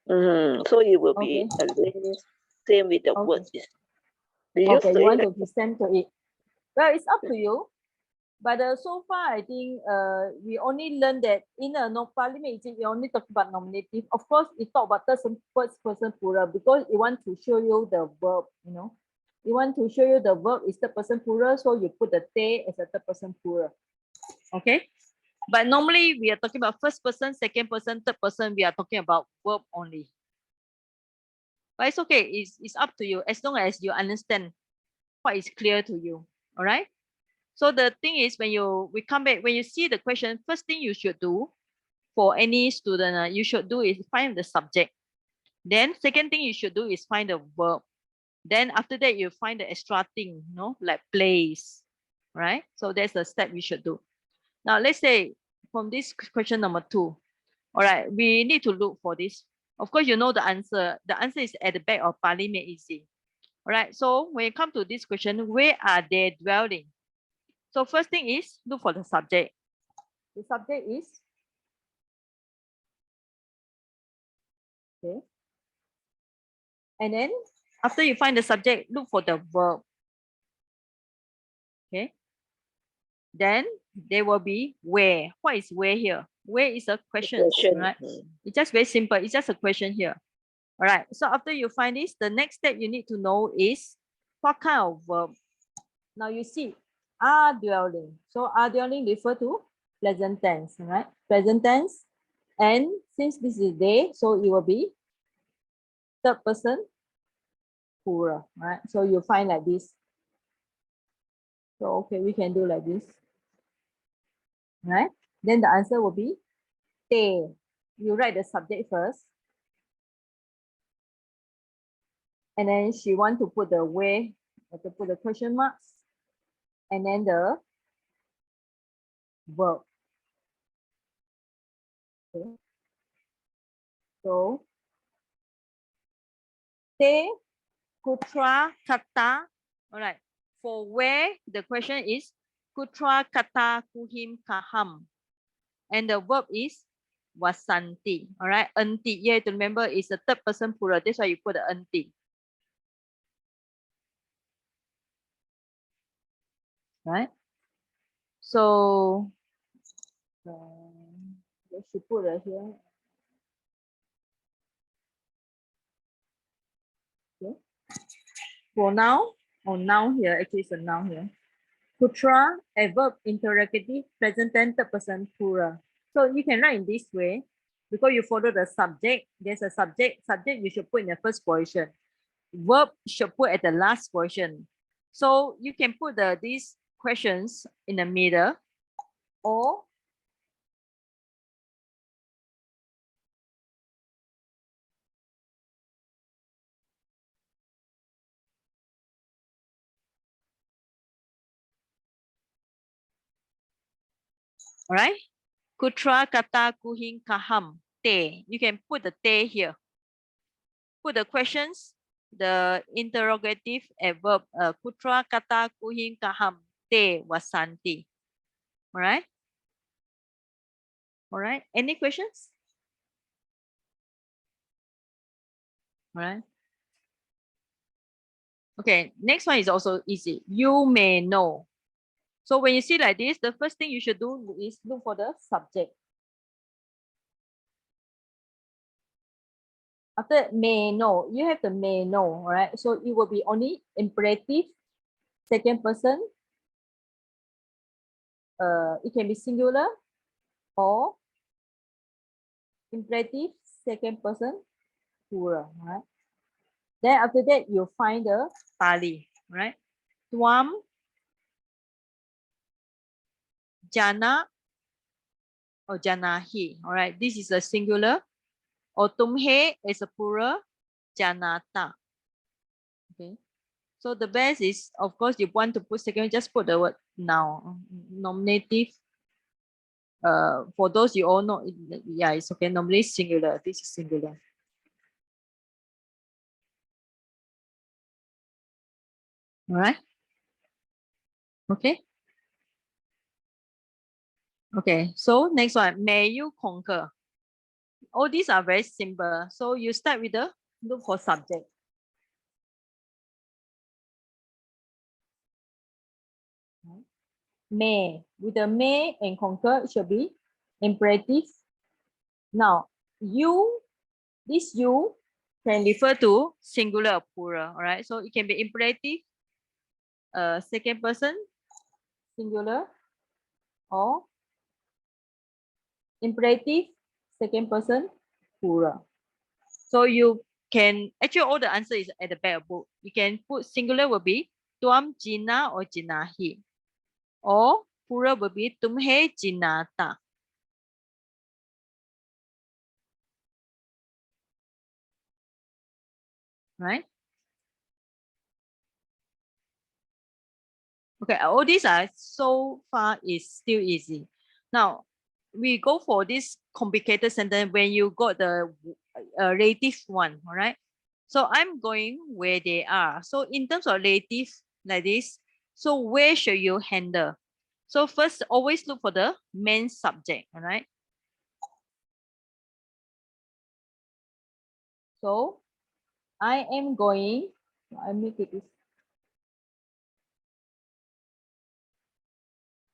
So it will Okay. be same with the Okay. words. We used Okay, to you want it to present to it. Well, it's up to you. But so far, I think we only learned that in a Pali Made Easy, we only talk about nominative. Of course, it talk about first person plural because it want to show you the verb, you know. It want to show you the verb is third person plural, so you put the te as a third person plural. Okay? But normally we are talking about first person, second person, third person, we are talking about verb only. But it's okay, it's up to you as long as you understand what is clear to you. All right? So the thing is, when we come back, when you see the question, first thing you should do for any student, you should do is find the subject. Then second thing you should do is find the verb. Then after that, you find the extra thing, you know, like place, right? So that's the step you should do. Now, let's say from this question number 2, all right, we need to look for this. Of course, you know the answer. The answer is at the back of Pali Made Easy. All right, so when you come to this question, where are they dwelling? So first thing is look for the subject. The subject is okay. And then after you find the subject, look for the verb. Okay. Then there will be where. What is where here? Where is a question, right? It's just very simple. It's just a question here. All right. So after you find this, the next step you need to know is what kind of verb. Now you see, are dwelling. So are dwelling refer to present tense, right? Present tense. And since this is they, so it will be third person plural, right? So you find like this. So okay, we can do like this, right? Then the answer will be they. You write the subject first, and then she want to put the where, to put the question marks, and then the verb. Okay. So te kutra kata. All right. For where, the question is kutra kata kuhim kaham, and the verb is wasanti. All right. Anti. You have to remember it's a third person plural. That's why you put the anti. Right. So let's put it here. Okay. For now, or noun here, actually it's a noun here. Putra, a verb interrogative, present tense, third person plural. So you can write in this way, because you follow the subject. There's a subject. Subject you should put in the first position. Verb should put at the last position. So you can put these questions in the middle, or all right. Kutra kata kuhin kaham te. You can put the te here. Put the questions, the interrogative adverb kutra kata kuhin kaham te wasanti. All right. All right. Any questions? All right. Okay. Next one is also easy. You may know. So when you see like this, the first thing you should do is look for the subject. After may know, you have the may know. All right. So it will be only imperative, second person. It can be singular or imperative, second person, plural. Right. Then after that, you find the Pali, right? Tuam, Jana, or Janahi. All right, this is a singular. Or Tumhe is a plural, Janata. Okay. So the best is, of course, you want to put second, just put the word noun, nominative. For those you all know, yeah, it's okay. Normally singular. This is singular. All right. Okay. Okay. So next one, may you conquer. All these are very simple. So you start with the look for subject. May, with the may and conquer, it should be imperative. Now, you, this you can refer to singular or plural. All right. So it can be imperative, second person, singular, or imperative, second person, plural. So you can, actually all the answer is at the back of book. You can put singular will be tuam jina or jinahi, or plural will be tumhe jinata. Right? Okay, all these are so far is still easy. Now, we go for this complicated sentence when you got the relative one, all right? So I'm going where they are. So in terms of relative, like this, so where should you handle? So first, always look for the main subject, all right? So I am going, I make it this.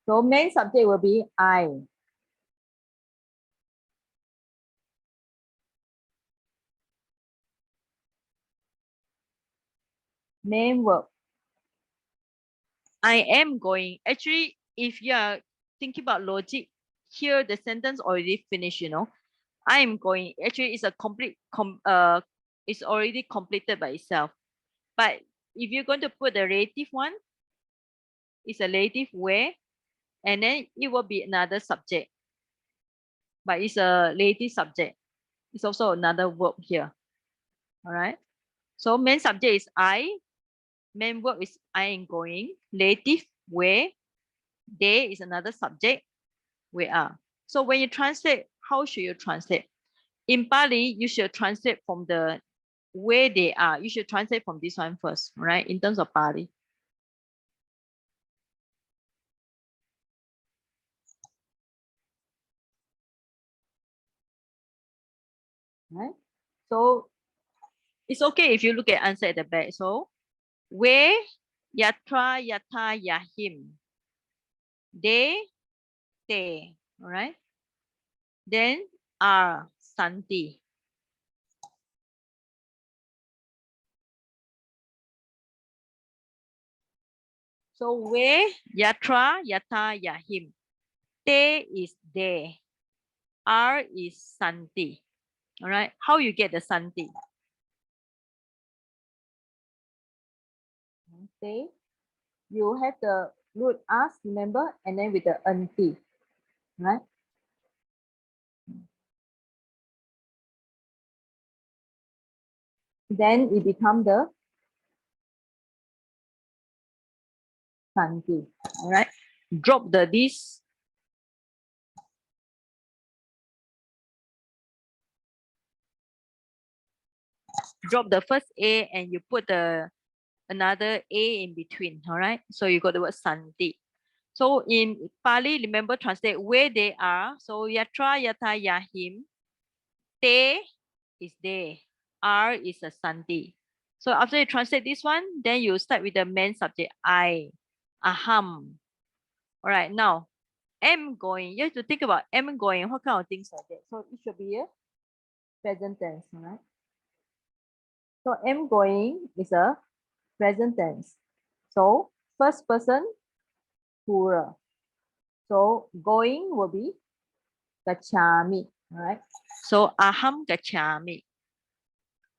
So main subject will be I. Main verb. I am going. Actually, if you are thinking about logic, here the sentence already finished, you know. I am going. Actually, it's a complete it's already completed by itself. But if you're going to put the relative one, it's a relative where, and then it will be another subject. But it's a relative subject. It's also another verb here. All right. So main subject is I. Main verb is I am going. Relative where. They is another subject. We are. So when you translate, how should you translate? In Pali, you should translate from the where they are. You should translate from this one first, right? In terms of Pali. Right? So it's okay if you look at answer at the back. So where yatra yata yahim. They stay. All right. Then are santi. So where yatra yata yahim. Te is they. R is santi. All right. How you get the santi? Okay. You have the root us, remember, and then with the anti, right? Then it become the santi. All right. Drop the this. Drop the first A and you put the another A in between. All right. So you got the word santi. So in Pali, remember translate where they are. So yatra yata yahim. Te is they. R is a santi. So after you translate this one, then you start with the main subject I. Aham. All right. Now am going. You have to think about am going. What kind of things like that? So it should be a present tense. All right. So am going is a present tense. So first person plural. So going will be gachami. All right. So aham gachami.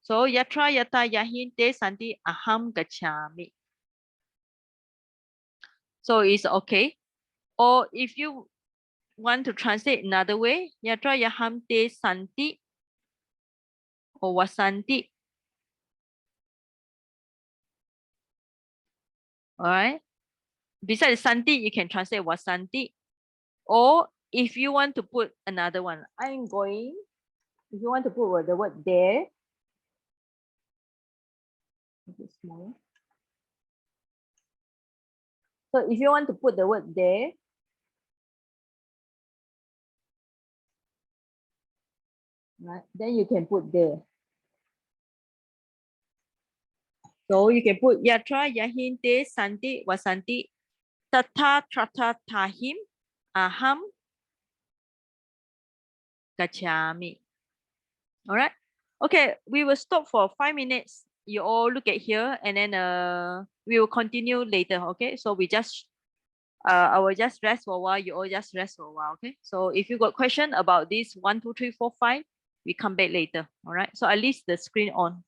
So yatra yata yahin te santi aham gachami. So it's okay. Or if you want to translate another way, yatra yaham te santi or wasanti. All right. Besides santi, you can translate wasanti. Or if you want to put another one, I'm going. If you want to put the word there, small. So if you want to put the word there, right, then you can put there. So you can put yatra yahin te santi wasanti tata trata tahim aham gachami. All right. Okay, we will stop for 5 minutes. You all look at here and then we will continue later. Okay, so we just I will just rest for a while. You all just rest for a while. Okay, so if you got question about this 1, 2, 3, 4, 5, we come back later. All right, so at least the screen on.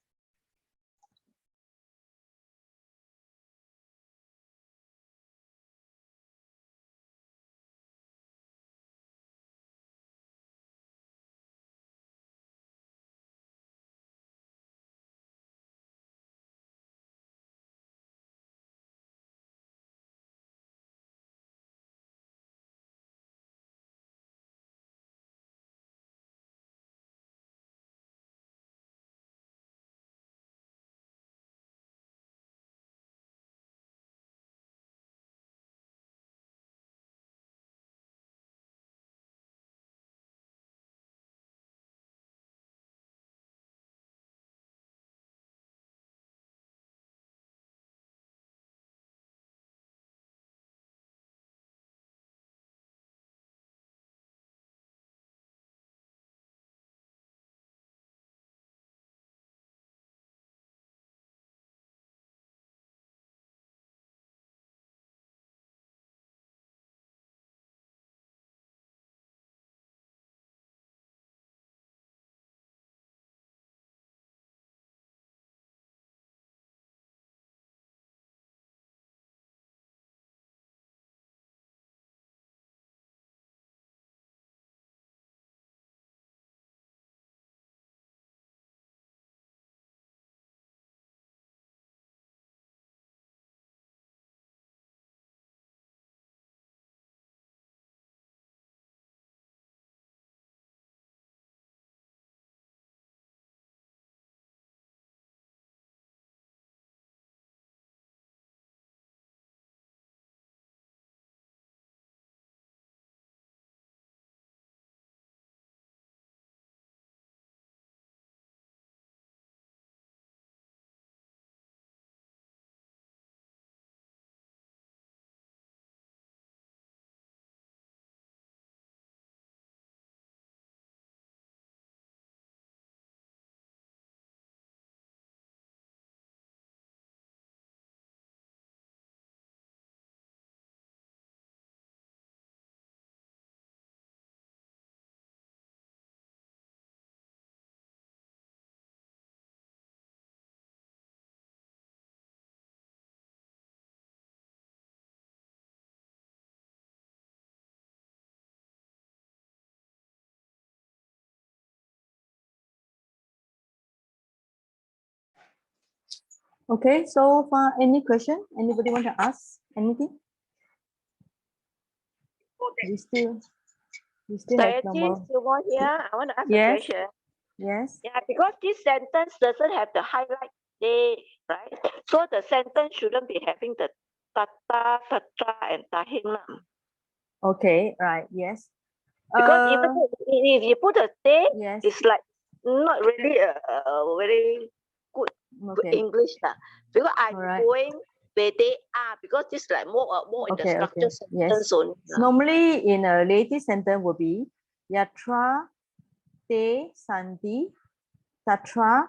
Okay, so far, any question? Anybody want to ask anything? We still have no more. Still more here. I want to ask a Yes. question. Yes. Yeah, because this sentence doesn't have the highlight they, right? So the sentence shouldn't be having the tata, tatra, and tahim. Okay, right. Yes. Because even if you put a they, yes. it's like not really a very good Okay. English. Because I'm Alright. going where they are, because this is like more in the Okay, structure yes. sentence only. Normally, in a relative sentence will be yatra te santi tatra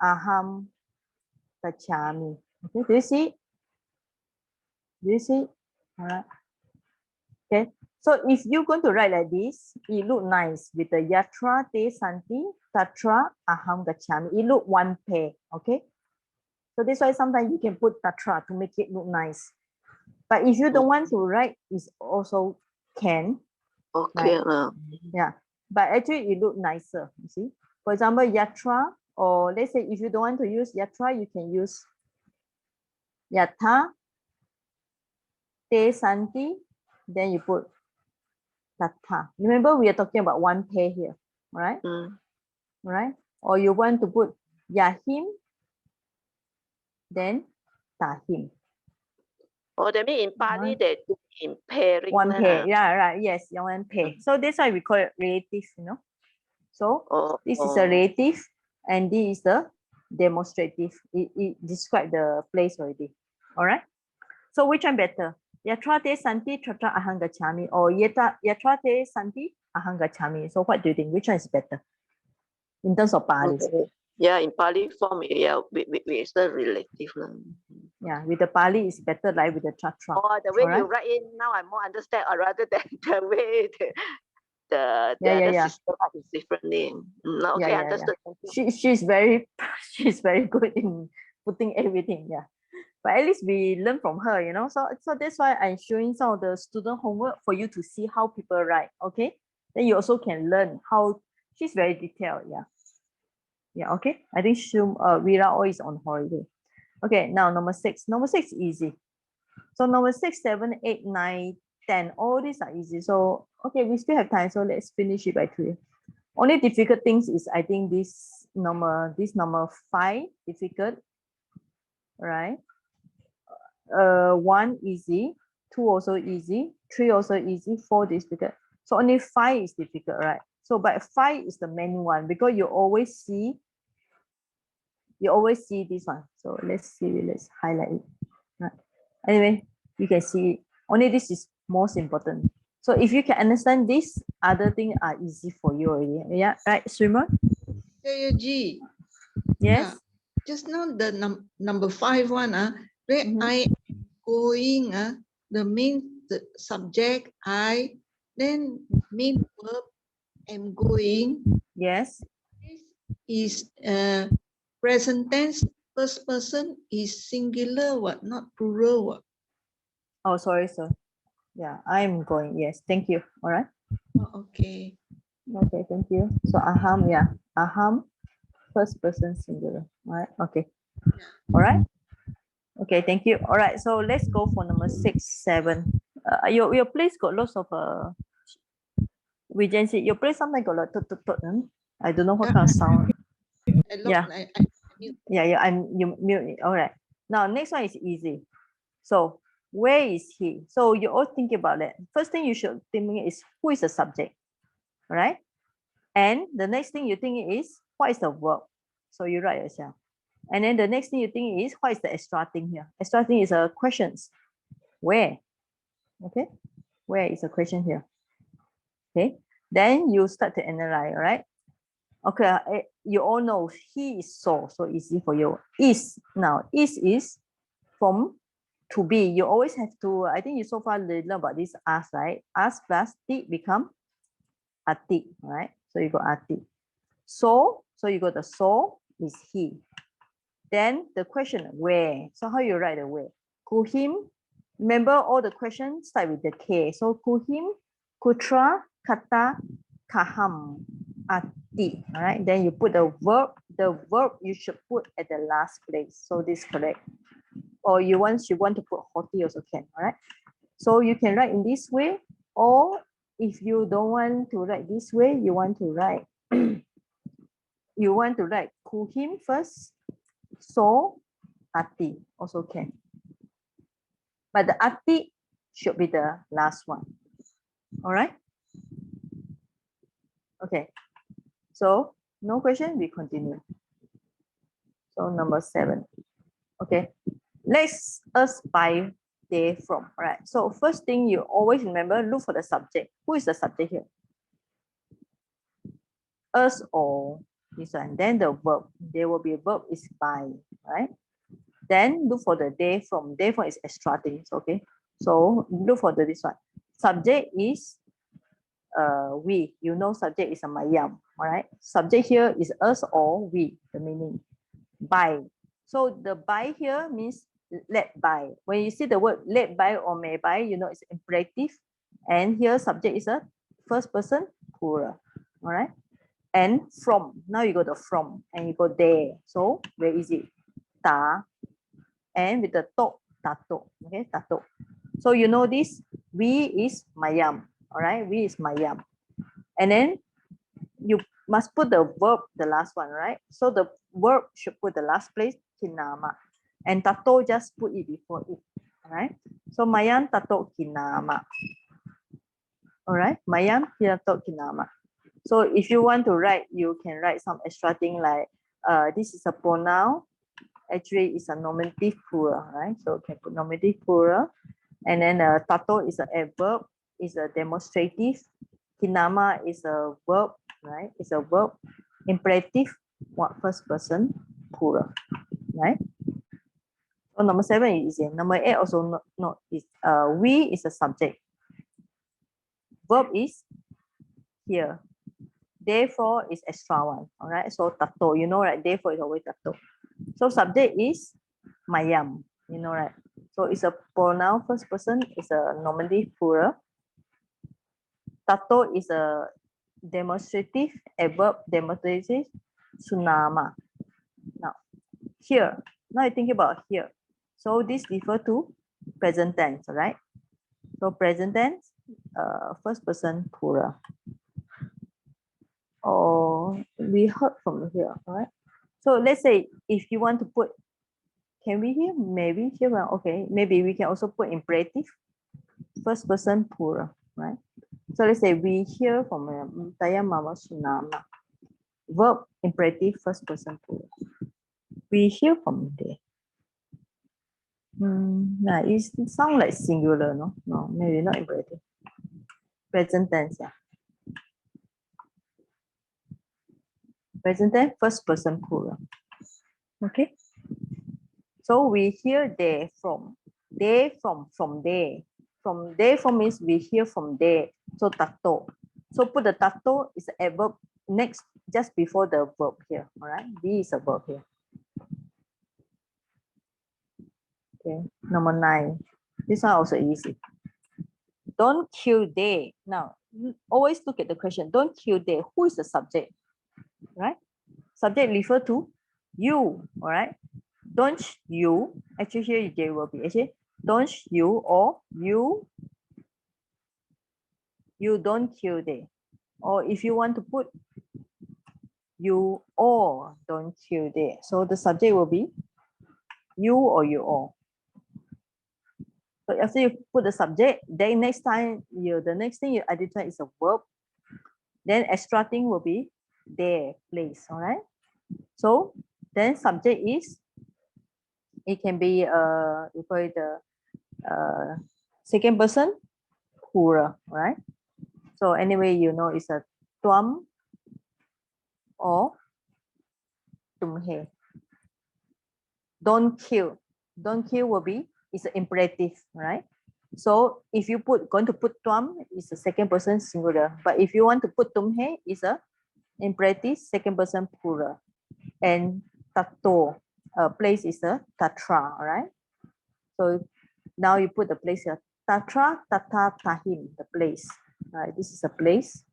aham gacchami. Okay, do you see? Do you see? All right. Okay. So if you're going to write like this, it look nice with the yatra te santi tatra aham gacchami. It look one pair. Okay. So that's why sometimes you can put tatra to make it look nice. But if you don't want to write, it also can. Okay. Yeah, but actually it look nicer, you see. For example, yatra, or let's say if you don't want to use yatra, you can use yatha, te santi, then you put tatha. Remember, we are talking about one pair here, right? Right? Or you want to put yahim, then tahim. Oh, that means in Pali they do in pairing. One pair, yeah, right. Yes, one pair. So that's why we call it relative, you know. So this is a relative, and this is the demonstrative. It describes the place already. All right. So which one better? Yatra te santi tatra aham gacchami, or yatra te santi aham gacchami. So what do you think? Which one is better in terms of Pali? Okay. Yeah, in Pali form, yeah, we is the relative. Yeah, with the Pali is better, like with the tatra. Oh, the way All you right? write in now, I more understand, or rather than the way the Yeah, other yeah. sister write is differently. Okay, understood. She's very good in putting everything. Yeah. But at least we learn from her, you know. So that's why I'm showing some of the student homework for you to see how people write. Okay. Then you also can learn how she's very detailed. Yeah. Yeah. Okay. I think Vira always on holiday. Okay. Now number 6. Number 6 easy. So number 6, 7, 8, 9, 10. All these are easy. So okay, we still have time. So let's finish it by 3. Only difficult things is I think this number 5 difficult, right? 1 easy, 2 also easy, 3 also easy, 4 difficult. So only 5 is difficult, right? So but 5 is the main one because you always see this one. So let's highlight it. Right. Anyway, you can see it. Only this is most important. So if you can understand this, other things are easy for you already. Yeah, right, Swimmer? Yeah, G. Yes. Just now the number 5 one, where I going, the main subject I, then main verb am going. Yes. This is present tense. First person is singular, what, not plural, what. Oh, sorry, sir. Yeah, I'm going. Yes, thank you. All right. Oh, okay. Okay, thank you. So aham, yeah, aham, first person singular. All right. Okay. All right. Okay, thank you. All right. So let's go for number 6, 7. Your place got lots of Vijayan said your place sometimes got like tut. I don't know what kind of sound. Yeah. Yeah. You mute it. All right. Now next one is easy. So where is he? So you all think about that. First thing you should think is who is the subject, right? And the next thing you think is what is the verb? So you write yourself. And then the next thing you think is what is the extra thing here? Extra thing is a questions. Where? Okay. Where is a question here? Okay. Then you start to analyze, right? Okay. You all know he is so easy for you. Is from to be. You always have to, I think you so far learn about this as, right? As plus t become ati, right? So you got ati. So you got the so is he. Then the question where. So how you write the where? Kuhim. Remember all the questions start with the K. So kuhim, kutra, kata, kaham, ati, all right? Then you put the verb you should put at the last place. So this is correct. Or you want to put hoti also can, all right? So you can write in this way, or if you don't want to write this way, you want to write kuhim first, so ati also can. But the ati should be the last one. All right? Okay. So no question, we continue. So number 7. Okay. Let's us buy they from. All right. So first thing you always remember, look for the subject. Who is the subject here? Us or this one. Then the verb. There will be a verb is buy, right? Then look for the they from. They from is extra things. Okay. So look for this one. Subject is we. You know subject is a mayam. All right. Subject here is us or we. The meaning by. So the by here means led by. When you see the word led by or made by, you know it's imperative. And here subject is a first person plural. All right. And from. Now you go to from and you go there. So very easy. Ta. And with the to, tato. Okay, tato. So you know this. We is mayam. All right. We is mayam. And then you must put the verb, the last one, right? So the verb should put the last place, kinama. And tato just put it before it. All right. So mayam tato kinama. All right. Mayam tato kinama. So if you want to write, you can write some extra thing like this is a pronoun. Actually, it's a nominative plural, right? So you can put nominative plural. And then tato is a adverb, is a demonstrative. Kinama is a verb, right? It's a verb. Imperative, what first person plural, right? So number 7 is easy. Number 8 also not is we is a subject. Verb is here. Therefore is extra one. All right. So tato, you know, right? Therefore is always tato. So subject is mayam, you know, right? So it's a pronoun first person, it's a nominative plural. Tato is a demonstrative, adverb demonstrative, tsunama. Now, here, now you think about here. So this refer to present tense, right? So present tense, first person plural. Or we heard from here, all right? So let's say if you want to put, can we hear? Maybe here, well, okay. Maybe we can also put imperative, first person plural, right? So let's say we hear from Taya Mama Sunama. Verb imperative, first person plural. We hear from there. Nah, it sounds like singular, no? No, maybe not imperative. Present tense, yeah. Present tense, first person plural. Okay. So we hear there from. There from there. From there from means we hear from there. So tato. So put the tato is a verb next, just before the verb here. All right. Be is a verb here. Okay. Number 9. This one also easy. Don't kill they. Now, always look at the question. Don't kill they. Who is the subject? Right? Subject refer to you. All right. Don't you. Actually, here they will be. Actually, don't you or you. You don't kill they. Or if you want to put you or don't kill they. So the subject will be you or you all. So after you put the subject, then next time the next thing you identify is a verb. Then extra thing will be their place. All right. So then subject is, it can be you call it the second person plural, right? So anyway, you know it's a tuam or tumhe. Don't kill. Don't kill will be, it's an imperative, right? So if you going to put tuam, it's a second person singular. But if you want to put tumhe, it's a imperative second person plural. And tato, place is a tatra, all right? So now you put the place here. Tatra, tata, tahim, the place. All right, this is a place.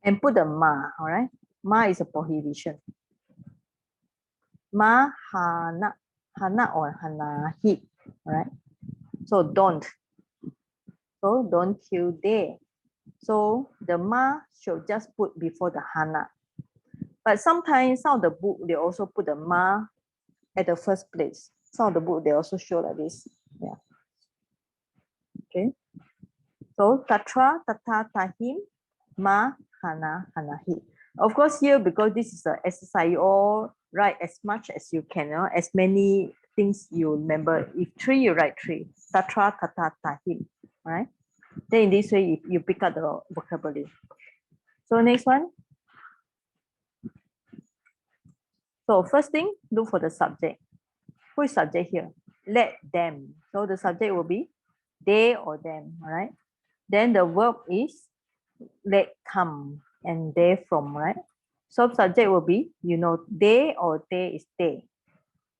and put the ma, all right? Ma is a prohibition. Ma hana, hana or hanahi, all right? So don't. So don't kill they. So the ma should just put before the hana. But sometimes some of the book, they also put the ma at the first place. Some of the book, they also show like this. Yeah. Okay. So tatra, tata, tahim, ma, hana, hanahi. Of course, here, because this is an exercise, you all write as much as you can, as many things you remember. If 3, you write 3. Tatra, tata, tahim, right? Then in this way, you pick up the vocabulary. So next one. So first thing, look for the subject. Who is subject here? Let them. So the subject will be they or them, all right? Then the verb is let come and they from, right? So subject will be, they or they is they.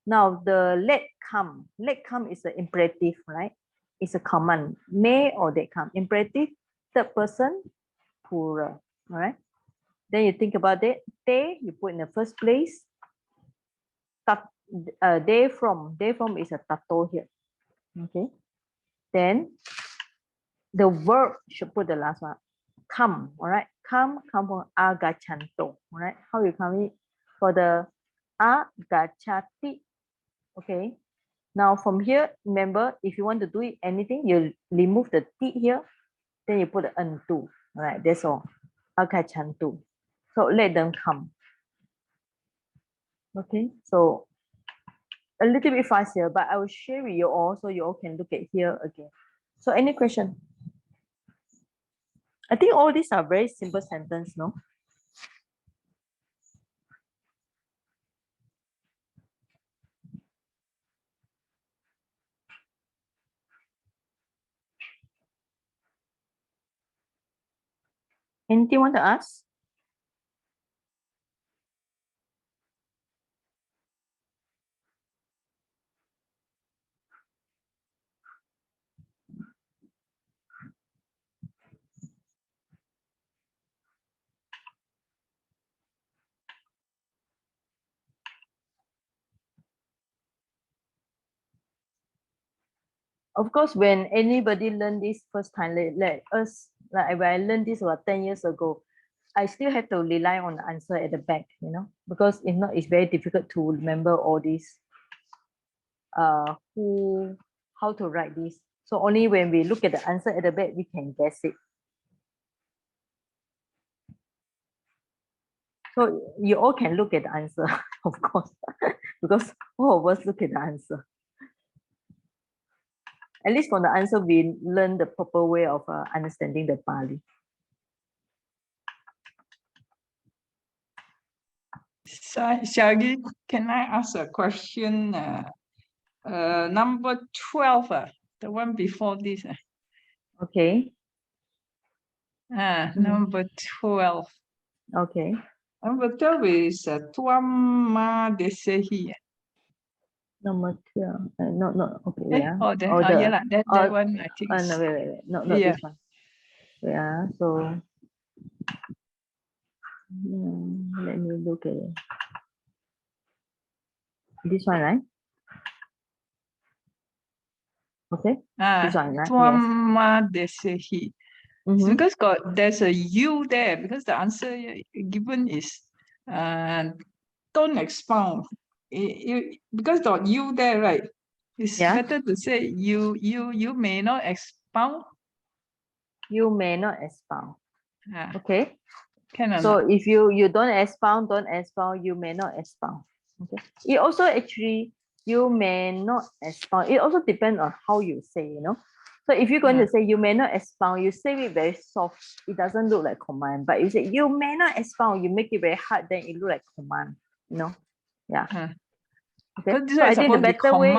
Now the let come is an imperative, right? It's a command. May or they come. Imperative, third person, plural, all right? Then you think about it. They, you put in the first place. They from is a tato here. Okay. Then the verb should put the last one. Come, all right. Come from agachanto, all right. How you come it for the agachati? Okay. Now from here, remember, if you want to do it anything, you remove the t here, then you put the antu. All right, that's all. Agachanto. So let them come. Okay, so a little bit fast here, but I will share with you all so you all can look at here again. So any question? I think all these are very simple sentences, no? Anything you want to ask? Of course, when anybody learn this first time, let us, like when I learned this about 10 years ago, I still have to rely on the answer at the back, because if not, it's very difficult to remember all this, how to write this. So only when we look at the answer at the back, we can guess it. So you all can look at the answer, of course, because all of us look at the answer. At least from the answer, we learn the proper way of understanding the Pali. Shaggy, can I ask a question? Number 12, the one before this. Okay. Number 12. Okay. Number 12 is Tuam Ma Desehi. Number 12. No. Okay. Yeah. Oh, yeah, that one I think. No, wait. Not yeah. this one. Yeah. So let me look at it. This one, right? Okay. This one, right? Tuam Yes. Ma Desehi. Because there's a you there, because the answer given is don't expound. Because the you there, right? It's better to say you may not expound. You may not expound. Okay. Can so if you don't expound, you may not expound. Okay. It also actually, you may not expound. It also depends on how you say, So if you're going to say you may not expound, you say it very soft. It doesn't look like command. But you say you may not expound, you make it very hard, then it look like command. Yeah. Okay. So I think the better way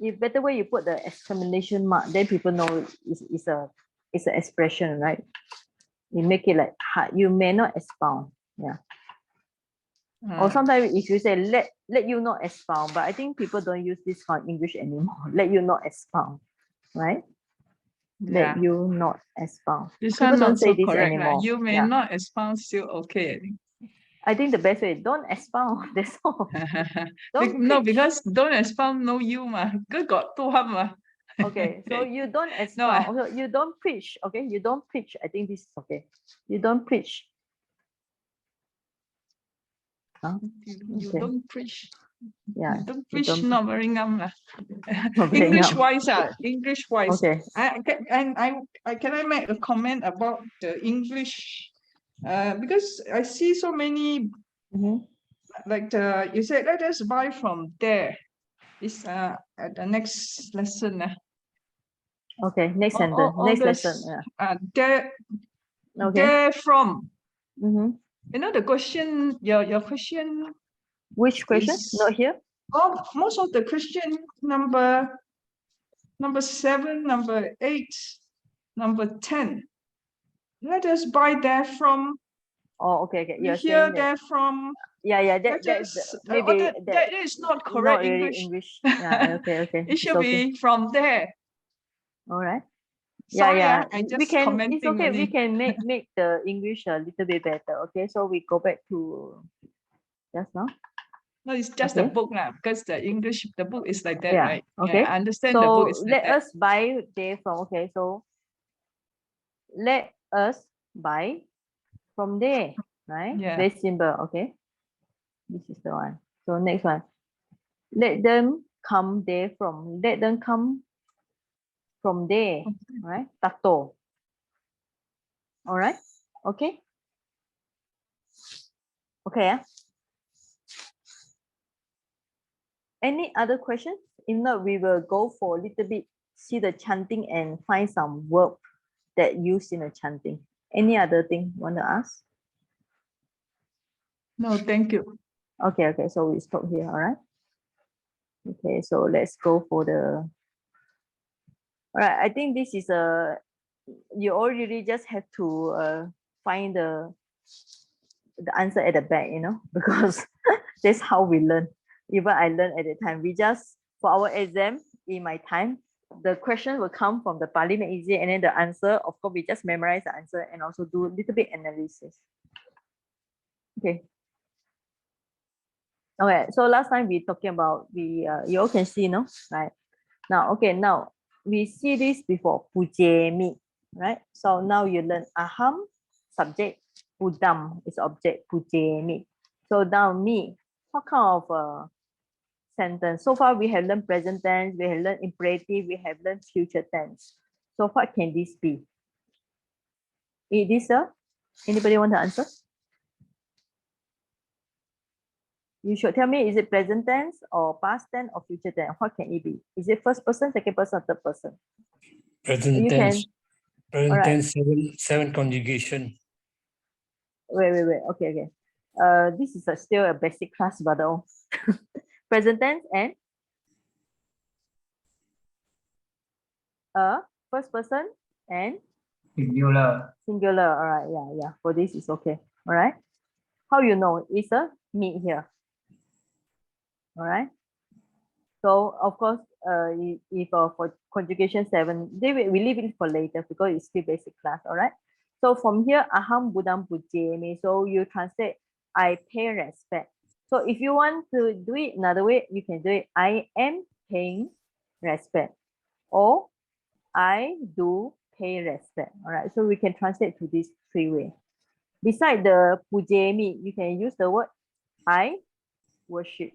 is better way you put the exclamation mark, then people know it's an expression, right? You make it like hard. You may not expound. Yeah. Or sometimes if you say let you not expound, but I think people don't use this kind of English anymore. Let you not expound, right? Let you not expound. This People one don't not say so this correct. Lah. anymore. You may Yeah. not expound, still okay. I think. I think the best way, don't expound. That's all. Don't No, preach. because don't expound, no you ma. Good got two hum ma. Okay, so you don't No, expound. So you don't preach. Okay, you don't preach. I think this is okay. You don't preach. Huh? you Okay. don't preach. Yeah. You don't you preach, don't- not very ngam lah. Not very English ngam. wise, English wise. Okay. Can I make a comment about the English? Because I see so many Mhm. like you said, let us buy from there. It's at the next lesson. Okay. Next sentence. All Next this, lesson. Yeah. there, Okay. there from. Mhm. You know the question, your question Which question? is Not here. most of the question number 7, number 8, number 10. Let us buy there from. Oh, okay. Okay. We You're hear saying that. there from. Yeah. Yeah. Let That's us, maybe that is not correct not really English. English. Yeah. Okay. Okay. It It's should okay. be from there. All right. Yeah, Sorry, yeah. I We just can. It's commenting okay. We only. can make the English a little bit better. Okay. So we go back to just now. No, it's just the Okay. book now, because the English, the book is like that, Yeah. right? Okay. Yeah, I understand the book So is like let that. us buy there from. Okay. So let us buy from there. Right. Yeah. Very simple. Okay. This is the one. So next one. Let them come there from. Let them come from there. Right. Tato. All right. Okay. Okay. Yeah. Any other questions? If not, we will go for a little bit, see the chanting and find some verb that used in the chanting. Any other thing you want to ask? No, thank you. Okay, okay. So we stop here. All right. Okay, so let's go for the. All right. I think this is a. You already just have to find the answer at the back, you know, because that's how we learn. Even I learned at the time. We just for our exam in my time, the question will come from the Pali make easy, and then the answer, of course, we just memorize the answer and also do a little bit analysis. Okay. Okay. So last time we talking about you all can see, no, right? Now, okay. Now we see this before pujemi, right? So now you learn aham subject, budam is object, pujemi. So now me, what kind of sentence? So far we have learned present tense, we have learned imperative, we have learned future tense. So what can this be? Is this anybody want to answer? You should tell me, is it present tense or past tense or future tense? What can it be? Is it first person, second person, or third person? Present You tense. can. Present Alright. tense, seven conjugation. Wait. Okay, okay. This is still a basic class, but present tense and first person and Singular. singular. All right, yeah. For this is okay. All right. How you know? It's a me here. All right. So of course, if for conjugation 7, we leave it for later because it's still basic class. All right. So from here, aham budam pujemi. So you translate, I pay respect. So if you want to do it another way, you can do it. I am paying respect, or I do pay respect. All right. So we can translate to these 3 ways. Beside the pujemi, you can use the word I worship.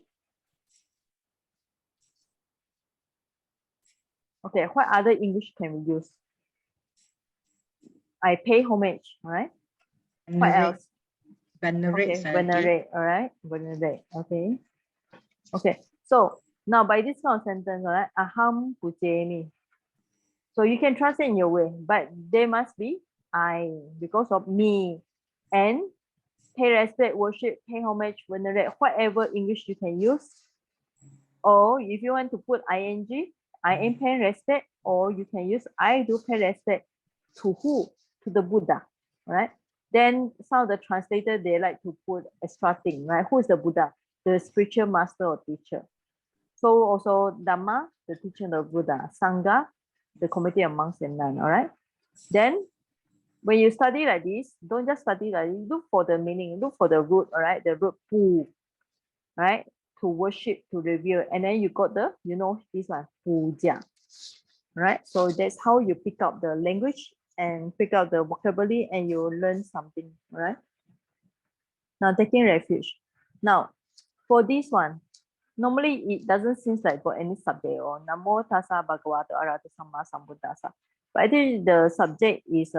Okay, what other English can we use? I pay homage, all right? What else? Venerate. Okay, venerate, all right? Venerate, okay. Okay, so now by this kind of sentence, all right? Aham pujemi. So you can translate in your way, but there must be I because of me, and pay respect, worship, pay homage, venerate, whatever English you can use. Or if you want to put ing, I am paying respect, or you can use I do pay respect to who? To the Buddha, right? Then some of the translator, they like to put extra thing, right? Who is the Buddha? The spiritual master or teacher. So also Dhamma, the teacher of Buddha. Sangha, the community of monks and nuns, all right? Then when you study like this, don't just study like this, look for the meaning, look for the root, all right? The root pu, right? To worship, to revere. And then you got the, you know, this one, puja, right? So that's how you pick up the language and pick up the vocabulary and you learn something, all right? Now taking refuge. Now, for this one, normally it doesn't seem like got any subject or Namo Tassa Bhagavata Arahato Samma Sambuddhassa. But I think the subject is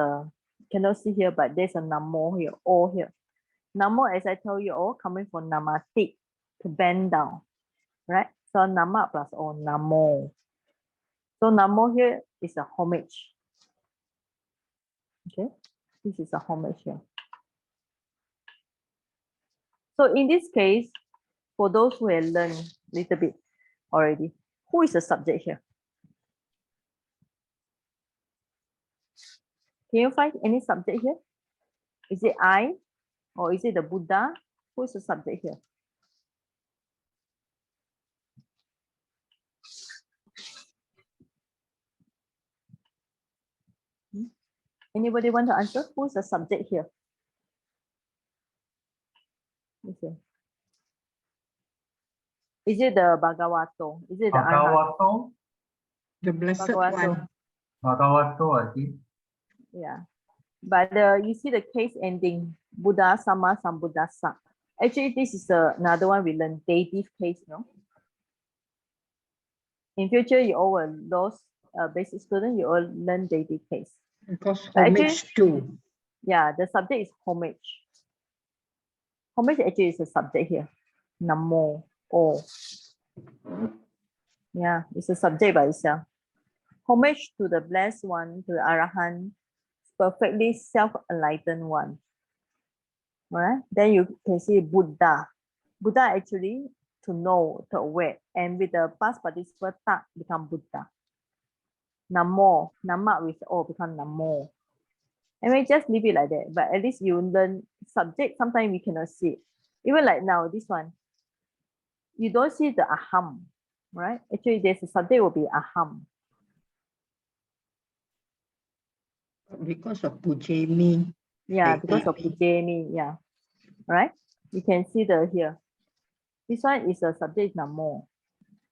cannot see here, but there's a Namo here, O here. Namo, as I told you, all coming from Namati, to bend down, right? So Nama plus O, Namo. So Namo here is a homage. Okay, this is a homage here. So in this case, for those who have learned a little bit already, who is the subject here? Can you find any subject here? Is it I or is it the Buddha? Who is the subject here? Anybody want to answer? Who is the subject here? Okay. Is it the Bhagavato? Is it the Arhat? Bhagavato, The blessed Bhagavato. one. Bhagavato, I think. Yeah. But you see the case ending, Buddha Sama Sambuddhassa. Actually, this is another one we learn, dative case, no? In future, you all will, those basic students, you all learn dative case. Because But actually, homage to. yeah, the subject is homage. Homage actually is a subject here. Namo, O. Yeah, it's a subject by itself. Homage to the blessed one, to the Arahant, perfectly self-enlightened one. All right, then you can see Buddha. Buddha actually to know, to aware, and with the past participle ta become Buddha. Namo, Nama with O become Namo. And we just leave it like that. But at least you learn subject. Sometimes we cannot see it. Even like now, this one, you don't see the aham, right? Actually, there's a subject will be aham. Because of Pujemi. Yeah, because of Pujemi, yeah. Right? You can see the here. This one is a subject Namo.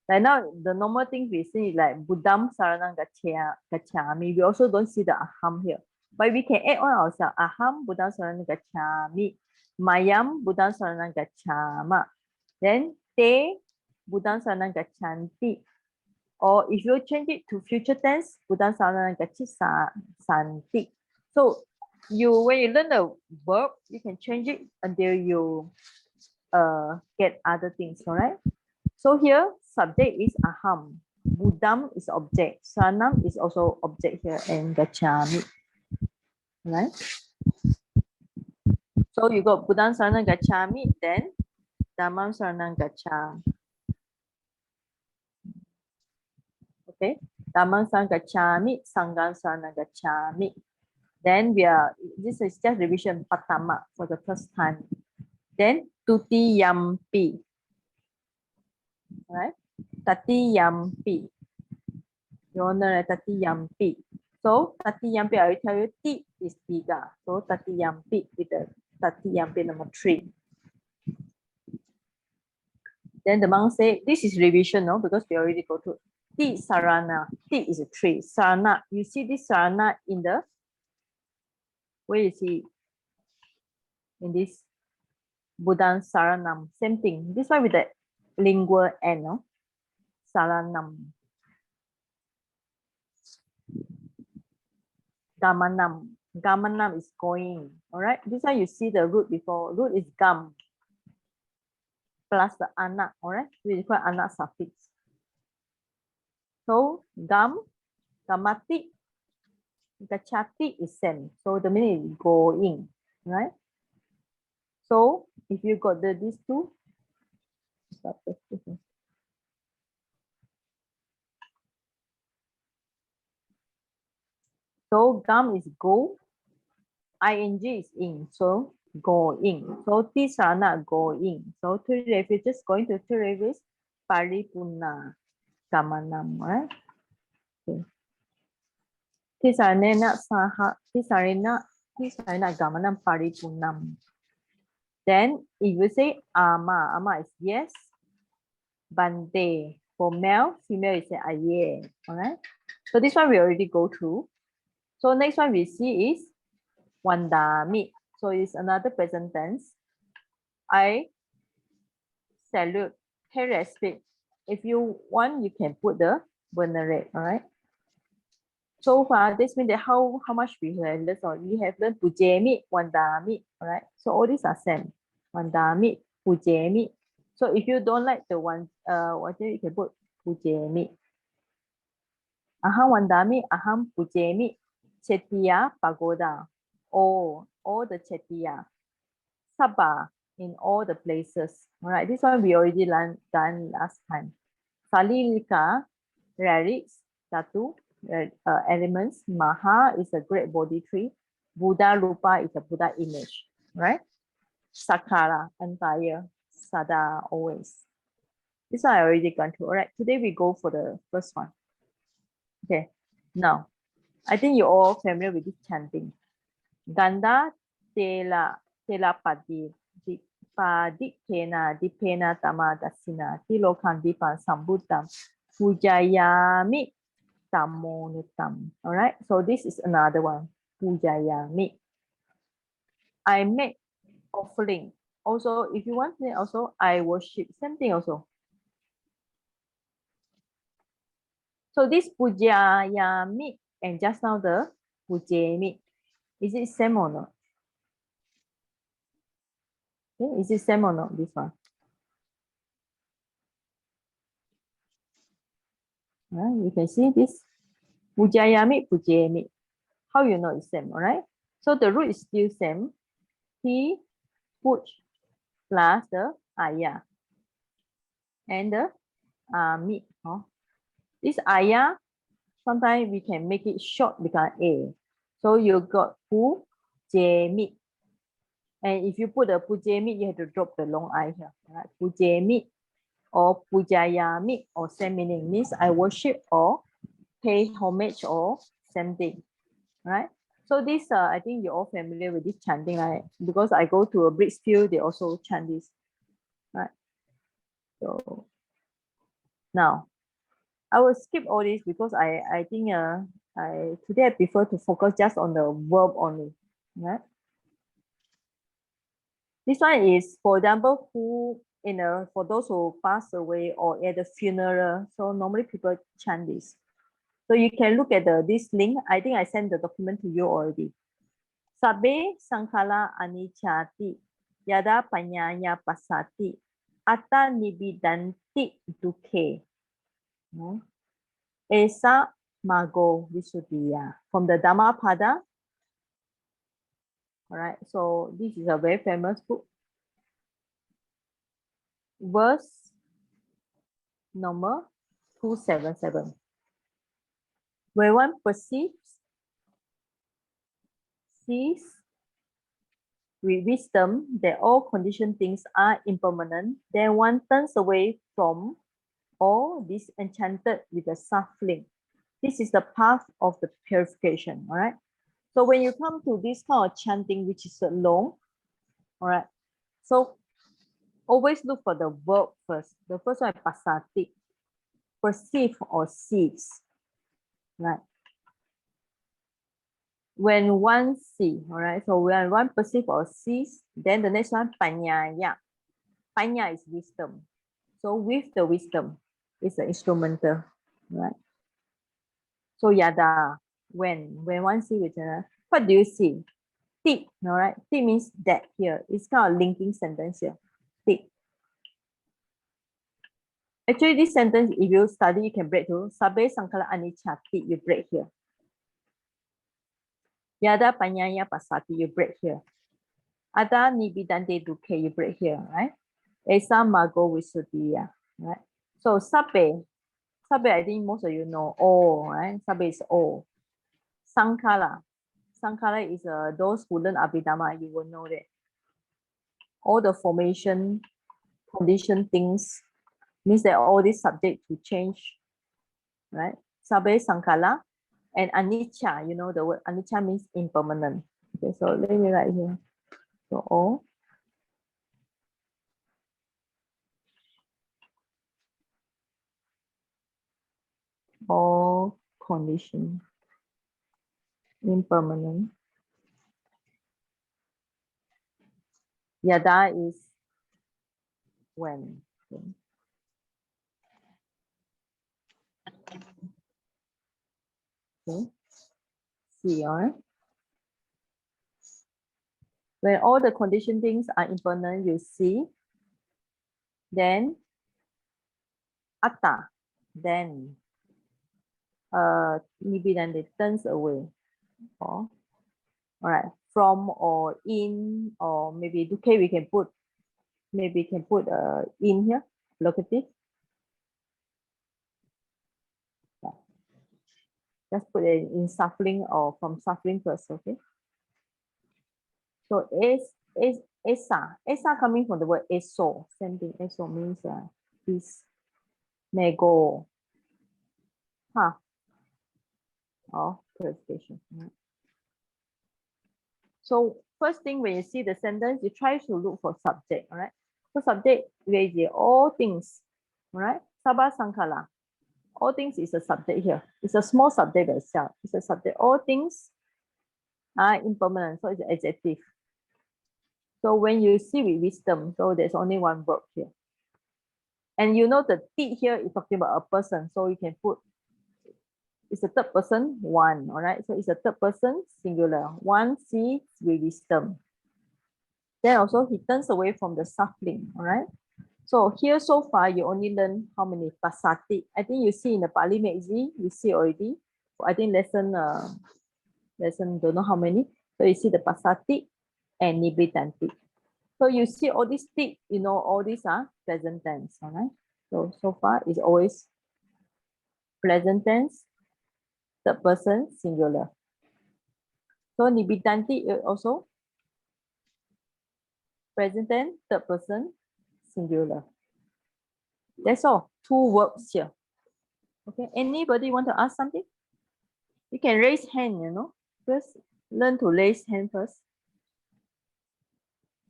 Like now, the normal things we see like Buddham Saranam Gacchami. We also don't see the aham here. But we can add on ourselves. Aham Buddham Saranam Gacchami. Mayam Buddham Saranam Gacchama. Then Te Buddham Saranam Gacchanti. Or if you change it to future tense, Buddham Saranam Gacchi Santi. So when you learn the verb, you can change it until you get other things, all right? So here, subject is aham. Buddham is object. Saranam is also object here, and gacchami. Right? So you got Buddham Saranam Gacchami, then Dhammam Saranam Gacchami. Okay? Dhammam Saranam Gacchami, Sangham Saranam Gacchami. Then this is just revision Patama for the first time. Then Tutiyampi. Right? Tatiyampi. You want to know Tatiyampi. So Tatiyampi, I will tell you Ti is Tiga. So Tatiyampi with the Tatiyampi number 3. Then the monk say, this is revision, no? Because we already go to Ti Sarana. Ti is a 3. Sarana. You see this Sarana in the, where you see in this Buddhan Saranam. Same thing. This one with the lingual N, no? Saranam. Gamanam. Gamanam is going. All right. This one you see the root before. Root is gam plus the anak. All right. We call anak suffix. So gam, gamati, gachati is same. So the meaning is going. Right. So if you got these two, so gam is go, ing is in, so going. So these are not going. So three refuges going to three refuges, paripurna, gamanam, right? Okay. Tisarena saha, tisarena gamanam paripunam. Then if you say ama is yes. Bante. For male, female is aye. Alright. So this one we already go through. So next one we see is wandami. So it's another present tense. I salute, pay respect. If you want, you can put the venerate. Alright. So far, this means that how much we have learned. So we have learned pujemi, wandami. Alright. So all these are same. Wandami, pujemi. So if you don't like the one, you can put pujemi. Aham wandami, aham pujemi, Chettiya pagoda. All the Chettiya. Sabha in all the places. All right, this one we already done last time. Salilika, relics, Tatu, elements. Maha is a great body tree. Buddha Rupa is a Buddha image. Right? Sakara, entire. Sada, always. This one I already gone through. All right, today we go for the first one. Okay, now, I think you're all familiar with this chanting. Ganda tela padi dipena tama dasina tilokan dipan sambutam pujayami tamonutam. All right, so this is another one. Pujayami. I make offering. Also, if you want to, also I worship. Same thing also. So this pujayami and just now the pujemi, is it same or not? Okay, is it same or not, this one? You can see this pujayami, pujemi. How you know it's same, all right? So the root is still same. P, puj plus the aya and the mi. This aya, sometimes we can make it short become a. So you got pujemi. And if you put the pujemi, you have to drop the long I here. Right? Pujemi or pujayami or same meaning means I worship or pay homage or same thing. Right? So this, I think you're all familiar with this chanting, right? Because I go to a brick field, they also chant this. Right? So now I will skip all this because I think today I prefer to focus just on the verb only. Right? This one is, for example, for those who pass away or at the funeral. So normally people chant this. So you can look at this link. I think I sent the document to you already. Sabe sankala anichati yada panyaya pasati atta nibidanti duke. Esa mago visuddhiya. From the Dhammapada. All right, so this is a very famous book. Verse number 277. Where one perceives, sees with wisdom that all conditioned things are impermanent, then one turns away from all disenchanted with the suffering. This is the path of the purification. All right. So when you come to this kind of chanting, which is long, all right. So always look for the verb first. The first one is pasati, perceive or sees. Right. When one see, all right. So when one perceive or sees, then the next one panyaya. Panya is wisdom. So with the wisdom is the instrumental, right? So yada, when one see with what do you see? Ti, all right. Ti means that here. It's kind of linking sentence here. Ti. Actually, this sentence, if you study, you can break to sabe sankala anichati, you break here. Yada panyaya pasati, you break here. Ada nibidante duke, you break here, right? Esa mago visuddhiya, right? So sabe, I think most of you know all, right? Sabe is all. Sankala is those who learn Abhidhamma, you will know that. All the formation, condition things means that all these subject to change, right? Sabe Sankala. And anicca, you know the word anicca means impermanent. Okay, so let me write here. So all condition impermanent. Yada is when. Okay. Okay. See, all right. When all the condition things are impermanent, you see, then atta, then nibbidante turns away. Or, all right, from or in, or maybe okay, we can put, maybe can put in here, locative. Yeah. Just put it in suffering or from suffering first, okay? So esa coming from the word eso, same thing. Eso means this may go, huh? Or purification. Right? So first thing when you see the sentence, you try to look for subject, all right? So subject is all things, all right? Sabha Sankala. All things is a subject here. It's a small subject by itself. It's a subject. All things are impermanent, so it's an adjective. So when you see with wisdom, so there's only one verb here. And you know the ti here is talking about a person, so you can put, it's a third person, one, all right? So it's a third person, singular. One sees with wisdom. Then also he turns away from the suffering, all right? So here so far, you only learn how many pasati. I think you see in the Pali magazine, you see already. I think lesson don't know how many. So you see the pasati and nibbidante. So you see all these tick, you know, all these are present tense, all right? So far is always present tense, third person, singular. So nibbidante also present tense, third person, singular. That's all, 2 verbs here. Okay, anybody want to ask something? You can raise hand, you know. First, learn to raise hand first.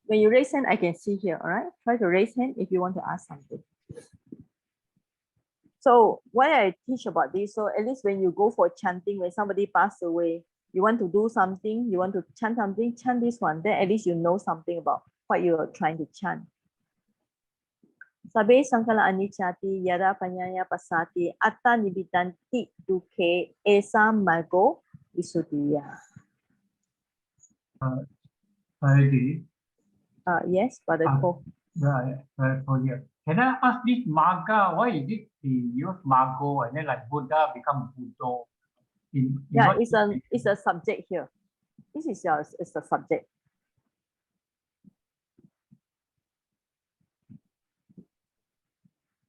When you raise hand, I can see here, all right? Try to raise hand if you want to ask something. So why I teach about this, so at least when you go for chanting, when somebody passed away, you want to do something, you want to chant something, chant this one, then at least you know something about what you are trying to chant. Sabe sankala anichati yada panyaya pasati atta nibitanti duke esa mago visuddhiya. Yes, but yeah. Can I ask this Maga? Why is it they use Mago and then like Buddha become Buddho? Yeah, it's a subject here. This is it's a subject.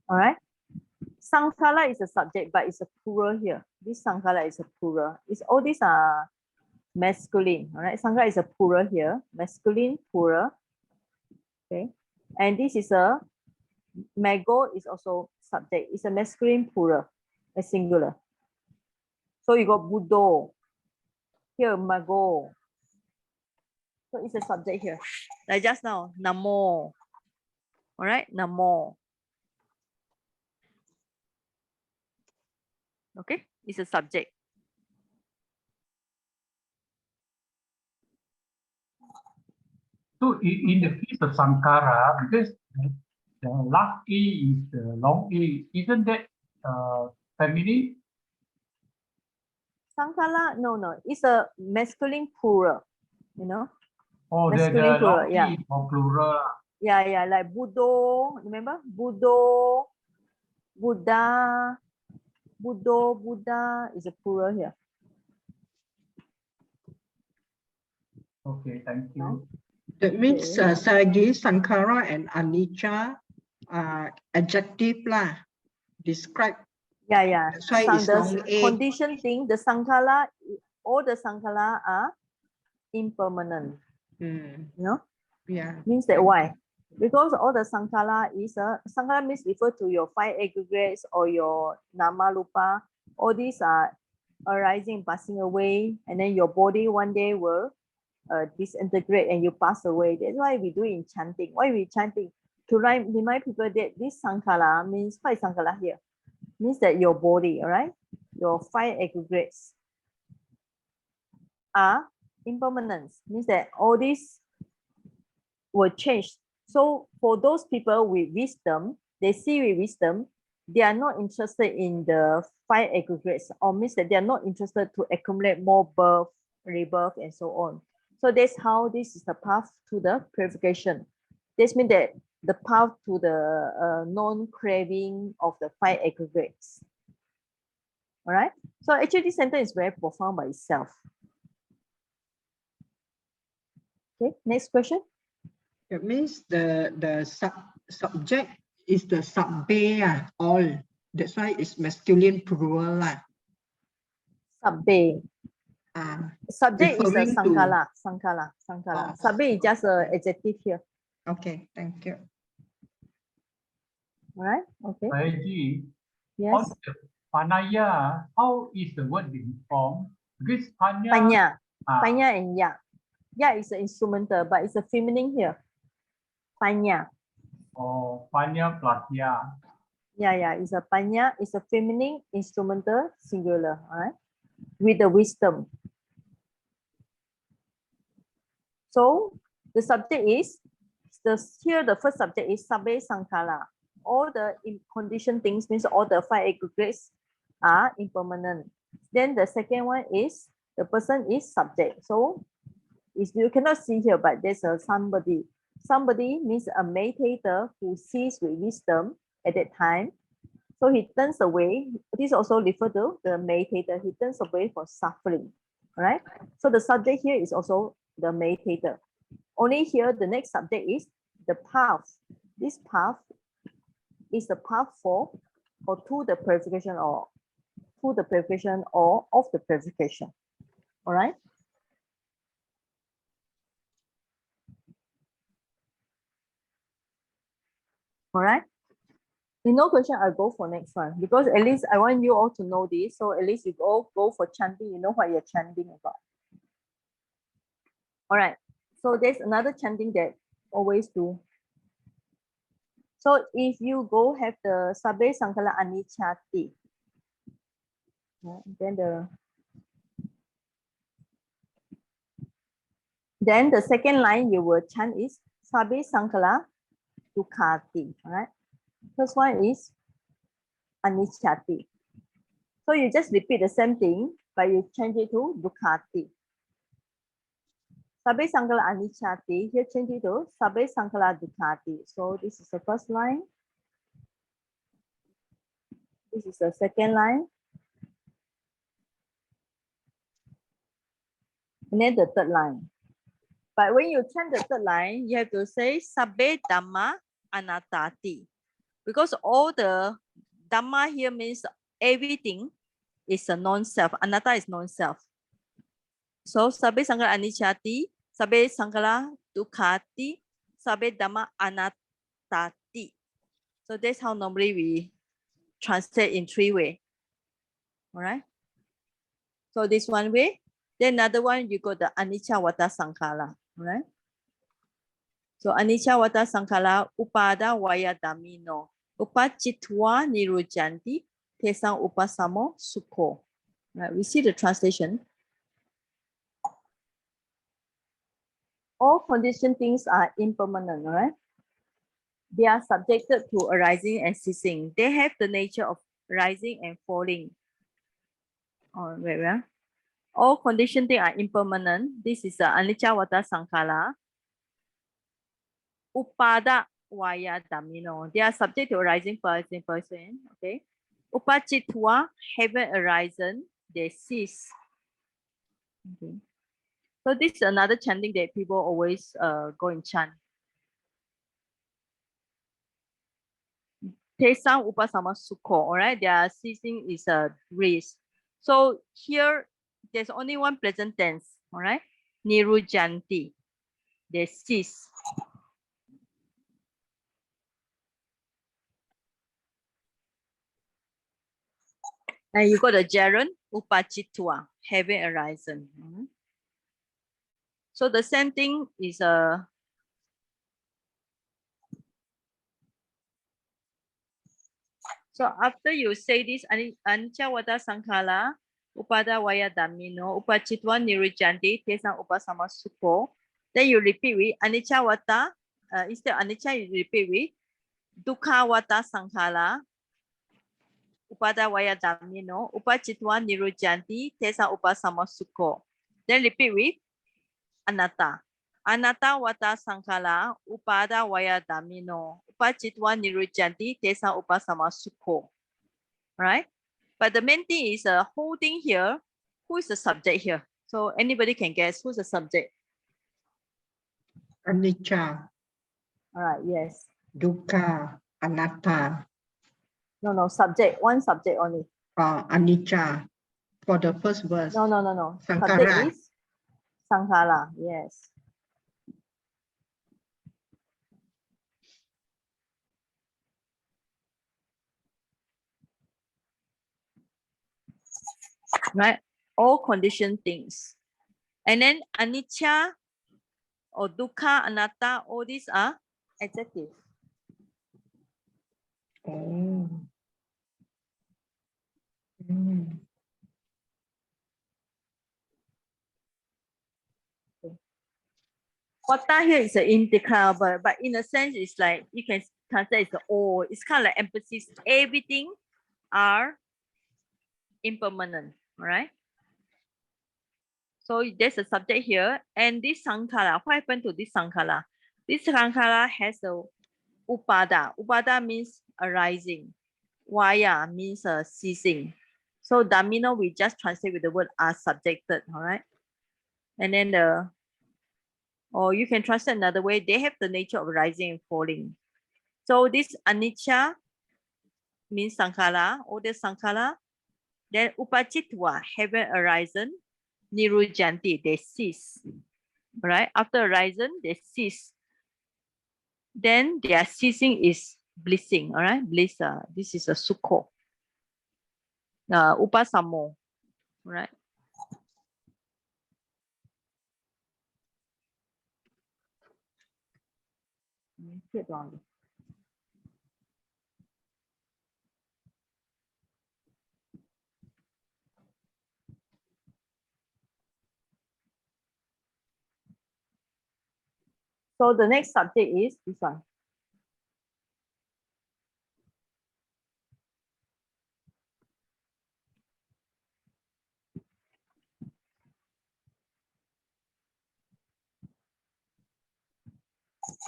All right. Sankala is a subject, but it's a plural here. This Sankala is a plural. It's all these are masculine. All right. Sankala is a plural here. Masculine, plural. Okay. And this is a Mago is also subject. It's a masculine plural, a singular. So you got Buddho. Here, Mago. So it's a subject here. Like just now, Namo. All right, Namo. Okay, it's a subject. So in the case of Sankara, because the last A is the long A, isn't that feminine? Sankala, no, it's a masculine plural, you know. Oh, masculine the plural, long yeah. A is for plural. Yeah, like Buddho, remember? Buddho, Buddha, Buddho, Buddha is a plural here. Okay, thank you. That means Sagi, Sankara, and Anicca are adjective lah. Describe. Yeah. That's why it's long A. Condition thing, the Sankala, all the Sankala are impermanent. You know? Yeah. Means that why? Because all the Sankala is Sankala means refer to your 5 aggregates or your Nama Lupa. All these are arising, passing away, and then your body one day will disintegrate and you pass away. That's why we do in chanting. Why we chanting? To remind people that this sankara means five sankara here. Means that your body, all right, your five aggregates are impermanent. Means that all these will change. So for those people with wisdom, they see with wisdom, they are not interested in the five aggregates, or means that they are not interested to accumulate more birth, rebirth, and so on. So that's how this is the path to the purification. This means that the path to the non-craving of the five aggregates. All right. So actually, this sentence is very profound by itself. Okay. Next question. That means the subject is the sabbe, all. That's why it's masculine plural. Sabbe. Subject is the Referring to- sankala. Oh, Sabbe is just an adjective here. Okay, thank you. All right. Okay. Sayaji, Yes. on the panaya, how is the word being formed? Because panya, Panya. ah, Panya and ya. Ya is an instrumental, but it's a feminine here. Panya. or panya plus ya. Yeah. It's a panya. It's a feminine instrumental singular. All right. With the wisdom. So the subject is here. The first subject is sabbe sankara. All the conditioned things means all the five aggregates are impermanent. Then the second one is the person is subject. So you cannot see here, but there's a somebody. Somebody means a meditator who sees with wisdom at that time. So he turns away. This also refers to the meditator. He turns away from suffering. All right. So the subject here is also the meditator. Only here, the next subject is the path. This path is the path for or to the purification or to the purification or of the purification. All right. All right. If no question, I'll go for next one because at least I want you all to know this. So at least you all go for chanting, you know what you're chanting about. All right. So there's another chanting that always do. So if you go have the Sabbe Sankala Anichati, then the second line you will chant is Sabbe Sankala Dukkati. All right. First one is Anichati. So you just repeat the same thing, but you change it to Dukkati. Sabbe Sankala Anichati, here change it to Sabbe Sankala Dukkati. So this is the first line. This is the second line. And then the third line. But when you chant the third line, you have to say Sabbe Dhamma Anattati. Because all the Dhamma here means everything is a non-self. Anatta is non-self. So Sabbe Sankara Anichati, Sabbe Sankara Dukkati, Sabbe Dhamma Anattati. So that's how normally we translate in three ways. All right. So this one way. Then another one, you got the Anicca Vata Sankara. All right. So Anicca Vata Sankara Upada Vaya Dhammino. Upachitwa Nirujanti Tesang Upasamo Sukho. Right. We see the translation. All conditioned things are impermanent, right? They are subjected to arising and ceasing. They have the nature of rising and falling. Oh, wait. All conditioned things are impermanent. This is the Anicca Vata Sankara. Upada Vaya Dhammino. They are subject to arising person. Okay. Upachitwa haven't arisen, they cease. Okay. So this is another chanting that people always go and chant. Tesang upasama sukho, all right? Their ceasing is a race. So here, there's only one present tense, all right? Nirujanti, they cease. And you got the gerund, upachitwa, having arisen. So the same thing is a so after you say this anicca vata sankhara upada vaya dhammino upachitwa nirujanti tesang upasama sukho, then you repeat with anicca vata, instead of anicca you repeat with dukkha vata sankhara upada vaya dhammino upachitwa nirujanti tesang upasama sukho, then repeat with anatta. Anatta vata sankhara upada vaya dhammino upachitwa nirujanti tesang upasama sukho. Right? But the main thing is a whole thing here. Who is the subject here? So anybody can guess who's the subject? Anicca, All right, yes. dukkha, anatta, No, subject, one subject only. anicca. For the first verse. No. Subject Sankhara. is sankhara, yes. Right? All conditioned things. And then anicca or dukkha, anatta, all these are adjectives. Oh. Mm. Vata here is an indeclarable, but in a sense, it's like you can translate it's all. It's kind of like emphasis. Everything are impermanent, all right? So there's a subject here, and this sankhara, what happened to this sankhara? This sankhara has a upada. Upada means arising. Vaya means ceasing. So dhammino we just translate with the word are subjected, all right? And then or you can translate another way, they have the nature of rising and falling. So this anicca means sankhara, or the sankhara. Then upachitwa, having arisen, nirujanti, they cease. Right? After arisen, they cease. Then their ceasing is blissing. All right, bliss. This is a sukho. Upasamo. Right. So the next subject is this one.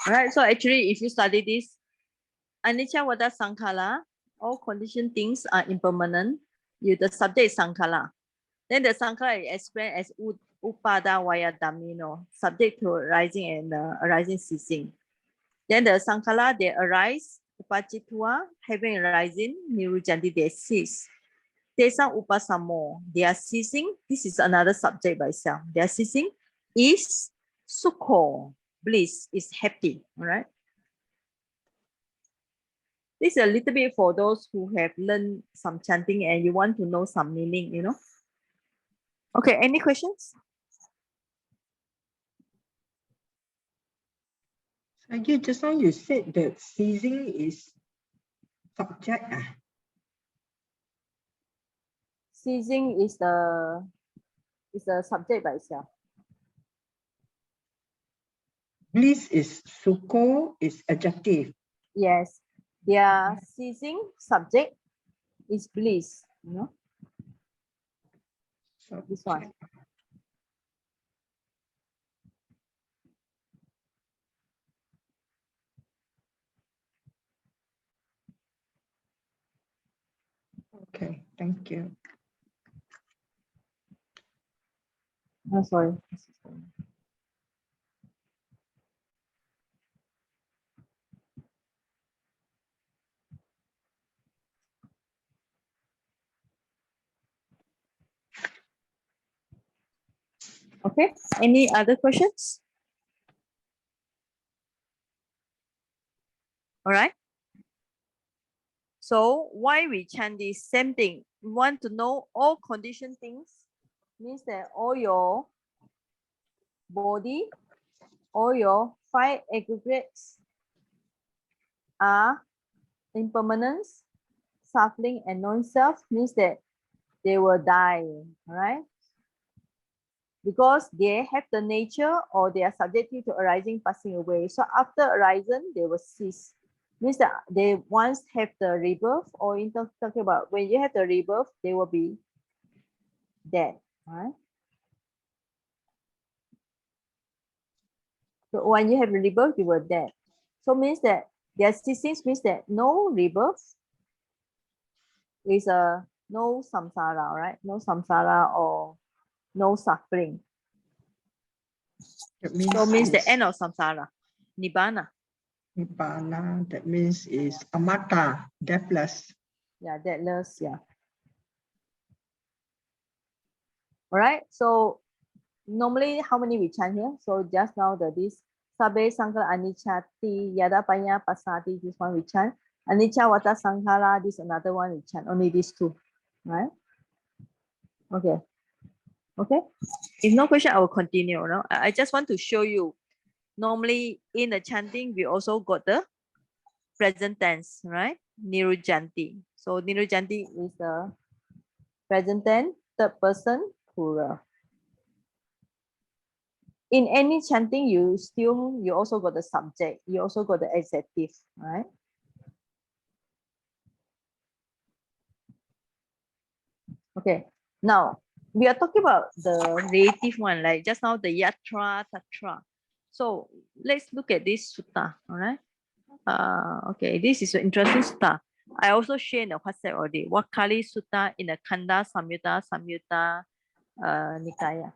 All right, so actually if you study this, anicca vata sankhara, all conditioned things are impermanent. The subject is sankhara. Then the sankhara is explained as upada vaya dhammino, subject to arising and arising ceasing. Then the sankhara, they arise, upachitwa, having arising, nirujanti, they cease. Tesang upasamo, they are ceasing. This is another subject by itself. They are ceasing is sukho, bliss, is happy. All right. This is a little bit for those who have learned some chanting and you want to know some meaning, you know. Okay, any questions? Just now you said that ceasing is subject. Ceasing is the subject by itself. Bliss is sukho, is adjective. Yes, their ceasing subject is bliss, you know. So this one. Okay, thank you. Oh, sorry. Okay, any other questions? All right. So why we chant this? Same thing. We want to know all conditioned things, means that all your body, all your 5 aggregates are impermanence, suffering, and non-self, means that they will die, right? Because they have the nature or they are subjective to arising, passing away. So after arising, they will cease. Means that they once have the rebirth, or in talking about when you have the rebirth, they will be dead, right? So when you have rebirth, you were dead. So means that their ceasing means that no rebirth is a no samsara, right? No samsara or no suffering. That means So means the it's end of samsara, nibbana. Nibbana, that means is amata, deathless. Yeah, deathless, yeah. All right, so normally how many we chant here? So just now this Sabe Sankara Anichati Yada Panya Pasati, this one we chant. Anicca Vata Sankhara, this another one we chant. Only these two, right? Okay. Okay. If no question, I will continue. No? I just want to show you. Normally in the chanting, we also got the present tense, right? Nirujanti. So Nirujanti is the present tense, third person, plural. In any chanting, you also got the subject, you also got the adjective, right? Okay, now we are talking about the relative one, like just now the yatra, tatra. So let's look at this sutta, all right? Okay, this is an interesting sutta. I also share in the WhatsApp already. Wakali Sutta in the Kanda Samyutta Nikaya.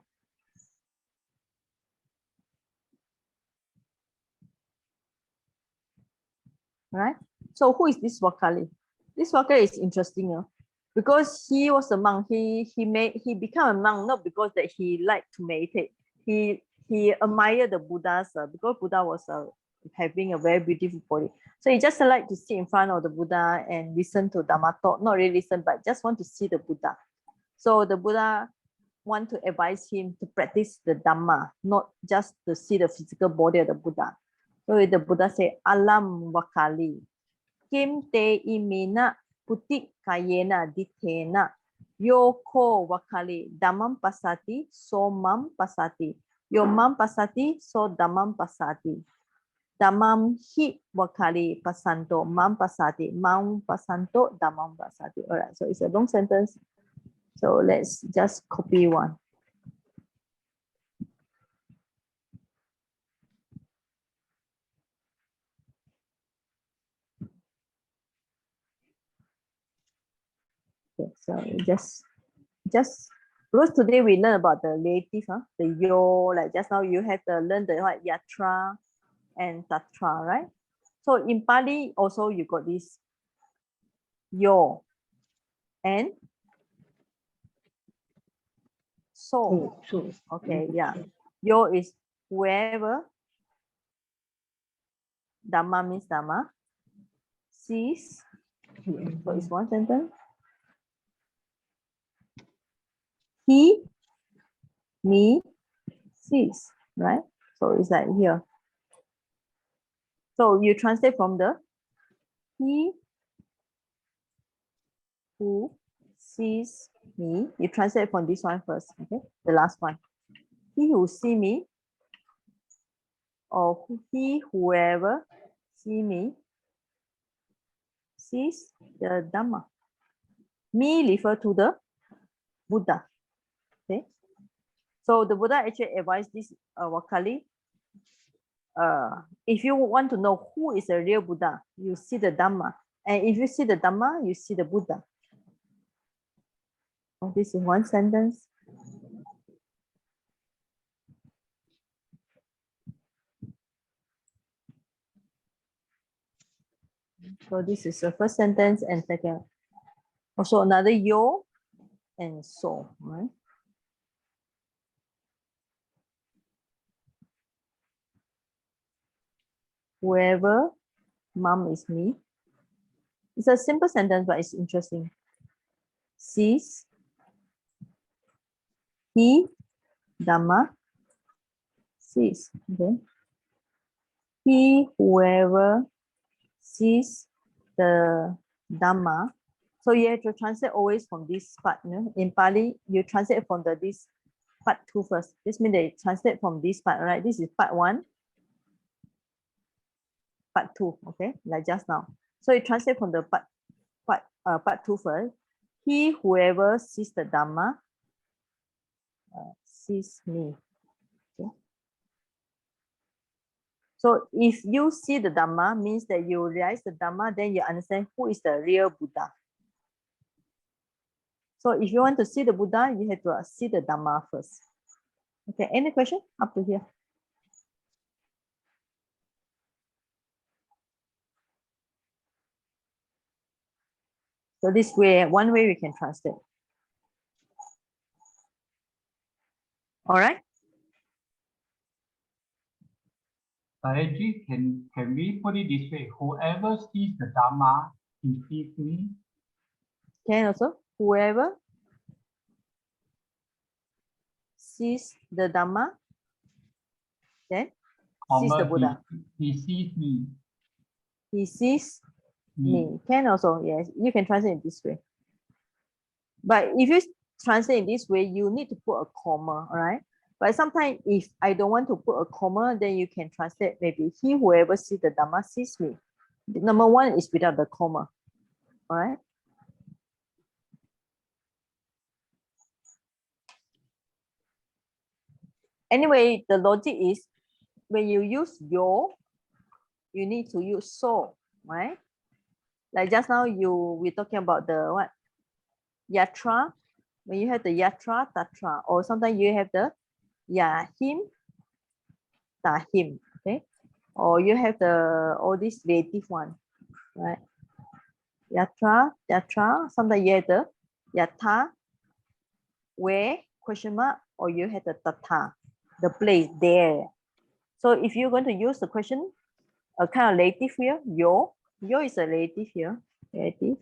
Right? So who is this Wakali? This Wakali is interesting, because he was a monk. He became a monk not because that he liked to meditate. He admired the Buddhas because Buddha was having a very beautiful body. So he just liked to sit in front of the Buddha and listen to Dhamma talk. Not really listen, but just want to see the Buddha. So the Buddha want to advise him to practice the Dhamma, not just to see the physical body of the Buddha. So the Buddha say, Alam Wakali, Kim te imina putik kayena ditena, Yoko Wakali, Dhammam pasati, so mam pasati. Yo mam pasati, so Dhammam pasati. Dhammam hi Wakali pasanto, mam pasati, mam pasanto, Dhammam pasati. All right, so it's a long sentence. So let's just copy one. Okay, so just because today we learn about the relative, the yo, like just now you have to learn the what yatra and tatra, right? So in Pali also you got this yo and so. Okay, yeah. Yo is whoever. Dhamma means Dhamma. Sees. So it's one sentence. He, me, sees, right? So it's like here. So you translate from the he who sees me. You translate from this one first, okay? The last one. He who see me, or he whoever see me, sees the Dhamma. Me refer to the Buddha. Okay. So the Buddha actually advised this Wakali. If you want to know who is the real Buddha, you see the Dhamma. And if you see the Dhamma, you see the Buddha. Oh, this is one sentence. So this is the first sentence and second. Also another yo and so, right? Whoever, mom is me. It's a simple sentence, but it's interesting. Sees he Dhamma sees. Okay. He, whoever sees the Dhamma. So you have to translate always from this part. You know? In Pali, you translate from this part 2 first. This means they translate from this part, right? This is part 1, part 2, okay, like just now. So you translate from the part 2 first. He, whoever sees the Dhamma, sees me. Okay. So if you see the Dhamma, means that you realize the Dhamma, then you understand who is the real Buddha. So if you want to see the Buddha, you have to see the Dhamma first. Okay, any question up to here? So this way, one way we can translate. All right. Sayaji, can we put it this way? Whoever sees the Dhamma, he sees me. Can also, whoever sees the Dhamma, then sees the Buddha. He sees me. He sees me. Can also, yes, you can translate it this way. But if you translate it this way, you need to put a comma, all right? But sometimes if I don't want to put a comma, then you can translate maybe he, whoever sees the Dhamma, sees me. Number 1 is without the comma, all right? Anyway, the logic is when you use yo, you need to use so, right? Like just now we're talking about the what? Yatra. When you have the yatra, tatra, or sometimes you have the him, tahim, okay? Or you have the all these relative one, right? Yatra, sometimes you have the yatha, where, question mark, or you have the tata, the place there. So if you're going to use the question, a kind of relative here, yo is a relative here, relative.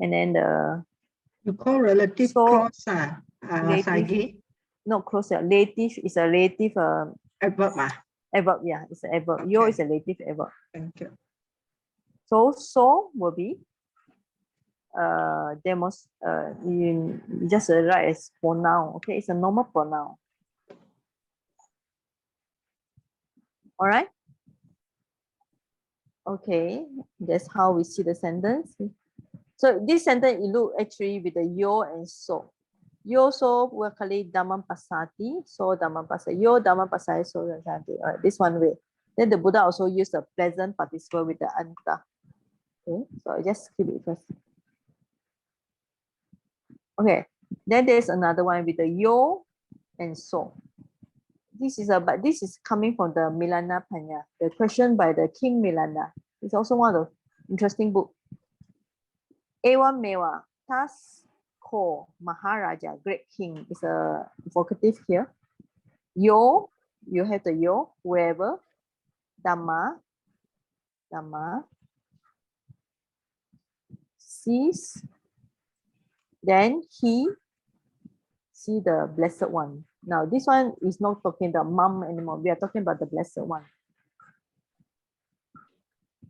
And then the You call relative so clause, relative, not close, relative is a relative adverb, adverb, yeah, it's an adverb. Yo is a relative adverb. Thank you. So will be you just write as pronoun, okay? It's a normal pronoun. All right. Okay, that's how we see the sentence. So this sentence you look actually with the yo and so. Yo so kali damam pasati, so damam pasati. Yo damam pasati, so damam pasati. All right, this one way. Then the Buddha also used the present participle with the anta. Okay, so I just keep it first. Okay, then there's another one with the yo and so. This is coming from the Milana Panya, the question by the King Milana. It's also one of the interesting book. Ewa Mewa, Tas Ko Maharaja, great king, is a vocative here. Yo, you have the yo, whoever, Dhamma, sees, then he see the blessed one. Now this one is not talking the mom anymore. We are talking about the blessed one.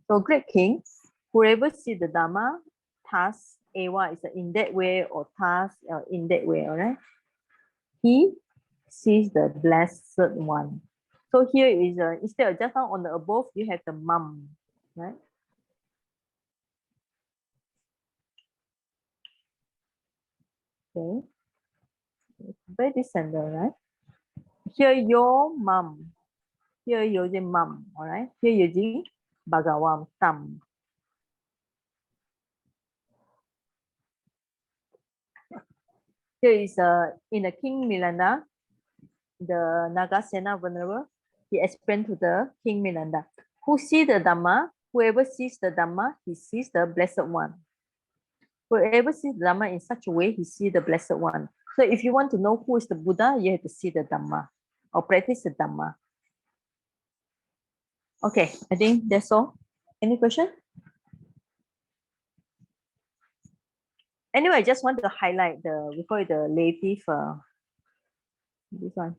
So great king, whoever see the Dhamma, tas, ewa is in that way or tas in that way, all right? He sees the blessed one. So here is instead of just now on the above, you have the mum, right? Okay. By this sender, right? Here your mum. Here using mum, all right? Here using Bhagawam Tam. Here is in the King Milana, the Nagasena Venerable, he explained to the King Milana, who see the Dhamma, whoever sees the Dhamma, he sees the blessed one. Whoever sees the Dhamma in such a way, he sees the blessed one. So if you want to know who is the Buddha, you have to see the Dhamma or practice the Dhamma. Okay, I think that's all. Any question? Anyway, I just want to highlight we call it the relative, this one,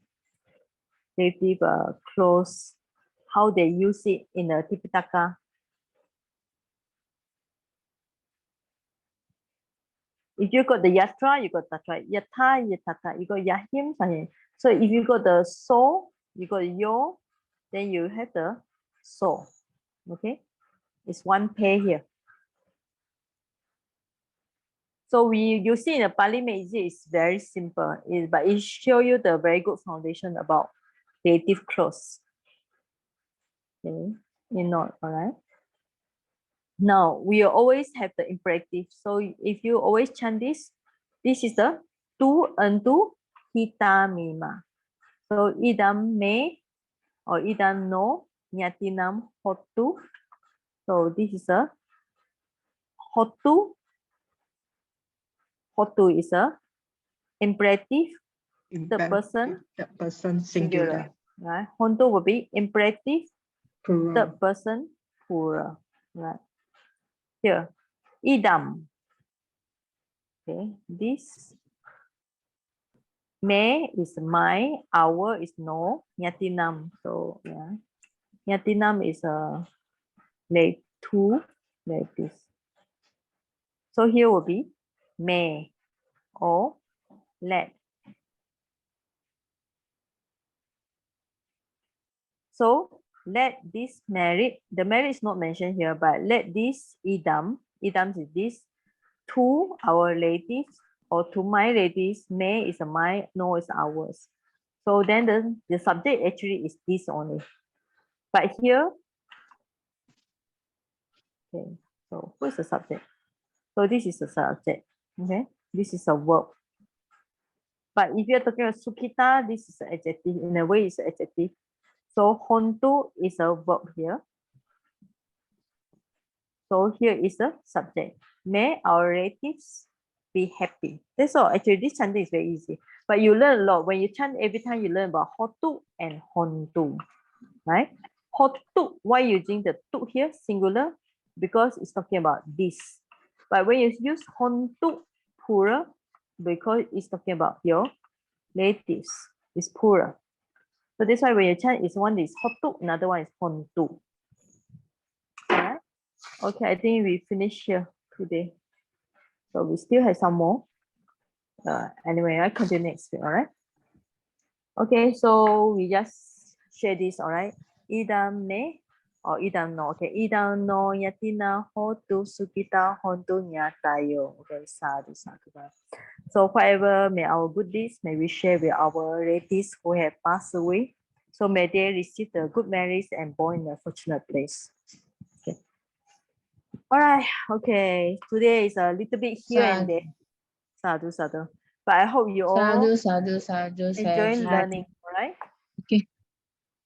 relative clause, how they use it in the Tipitaka. If you got the yatra, you got tatra, yata, yatata, you got yahim, sahim. So if you got the so, you got yo, then you have the so. Okay, it's one pair here. So you see in the Pali Meiji, it's very simple, but it show you the very good foundation about relative clause. Okay, you know, all right. Now we always have the imperative. So if you always chant this is the tu untu kita mima. So idam me or idam no nyatinam hotu. So this is a hotu. Hotu is a imperative. The person singular. Right? Hontu will be imperative. Plural. The person plural. Right? Here, idam. Okay, this me is my, our is no, nyatinam. So yeah, nyatinam is a like two, like this. So here will be may or let. So let this married, the married is not mentioned here, but let this idam is this, to our relatives or to my relatives, may is a my, no is ours. So then the subject actually is this only. But here, okay, so who is the subject? So this is the subject, okay? This is a verb. But if you're talking about sukita, this is an adjective. In a way, it's an adjective. So hontu is a verb here. So here is the subject. May our relatives be happy. That's all. Actually, this chanting is very easy. But you learn a lot. When you chant, every time you learn about hotu and hontu. Right? Hotu, why using the tu here, singular? Because it's talking about this. But when you use hontu, plural, because it's talking about your relatives, it's plural. So that's why when you chant, is one is hotu, another one is hontu. Alright. Okay, I think we finish here today. So we still have some more. Anyway, I continue next week, all right? Okay, so we just share this, all right? Idam ne or idam no. Okay, idam no yatina hotu sukita hontu nyatayo. Okay, sadhu sadhu. So whatever may our good deeds, may we share with our relatives who have passed away. So may they receive the good marriage and born in a fortunate place. Okay. All right. Okay. Today is a little bit here and there. Sadhu, sadhu. But I hope you all enjoying learning. All right. Okay.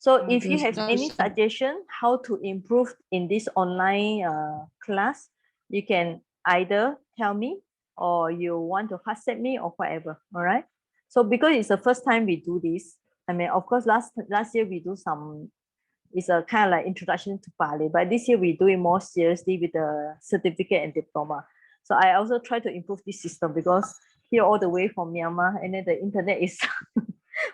So if you have any suggestion how to improve in this online class, you can either tell me or you want to WhatsApp me or whatever. All right. So because it's the first time we do this, I mean, of course, last year we do some. It's a kind of like introduction to Pali, but this year we do it more seriously with the certificate and diploma. So I also try to improve this system because here all the way from Myanmar, and then the internet is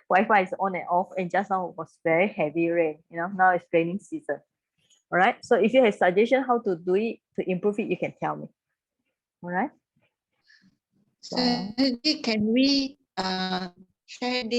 Wi-Fi is on and off, and just now it was very heavy rain. You know, now it's raining season. All right. So if you have suggestion how to do it to improve it, you can tell me. All right. So, can we share this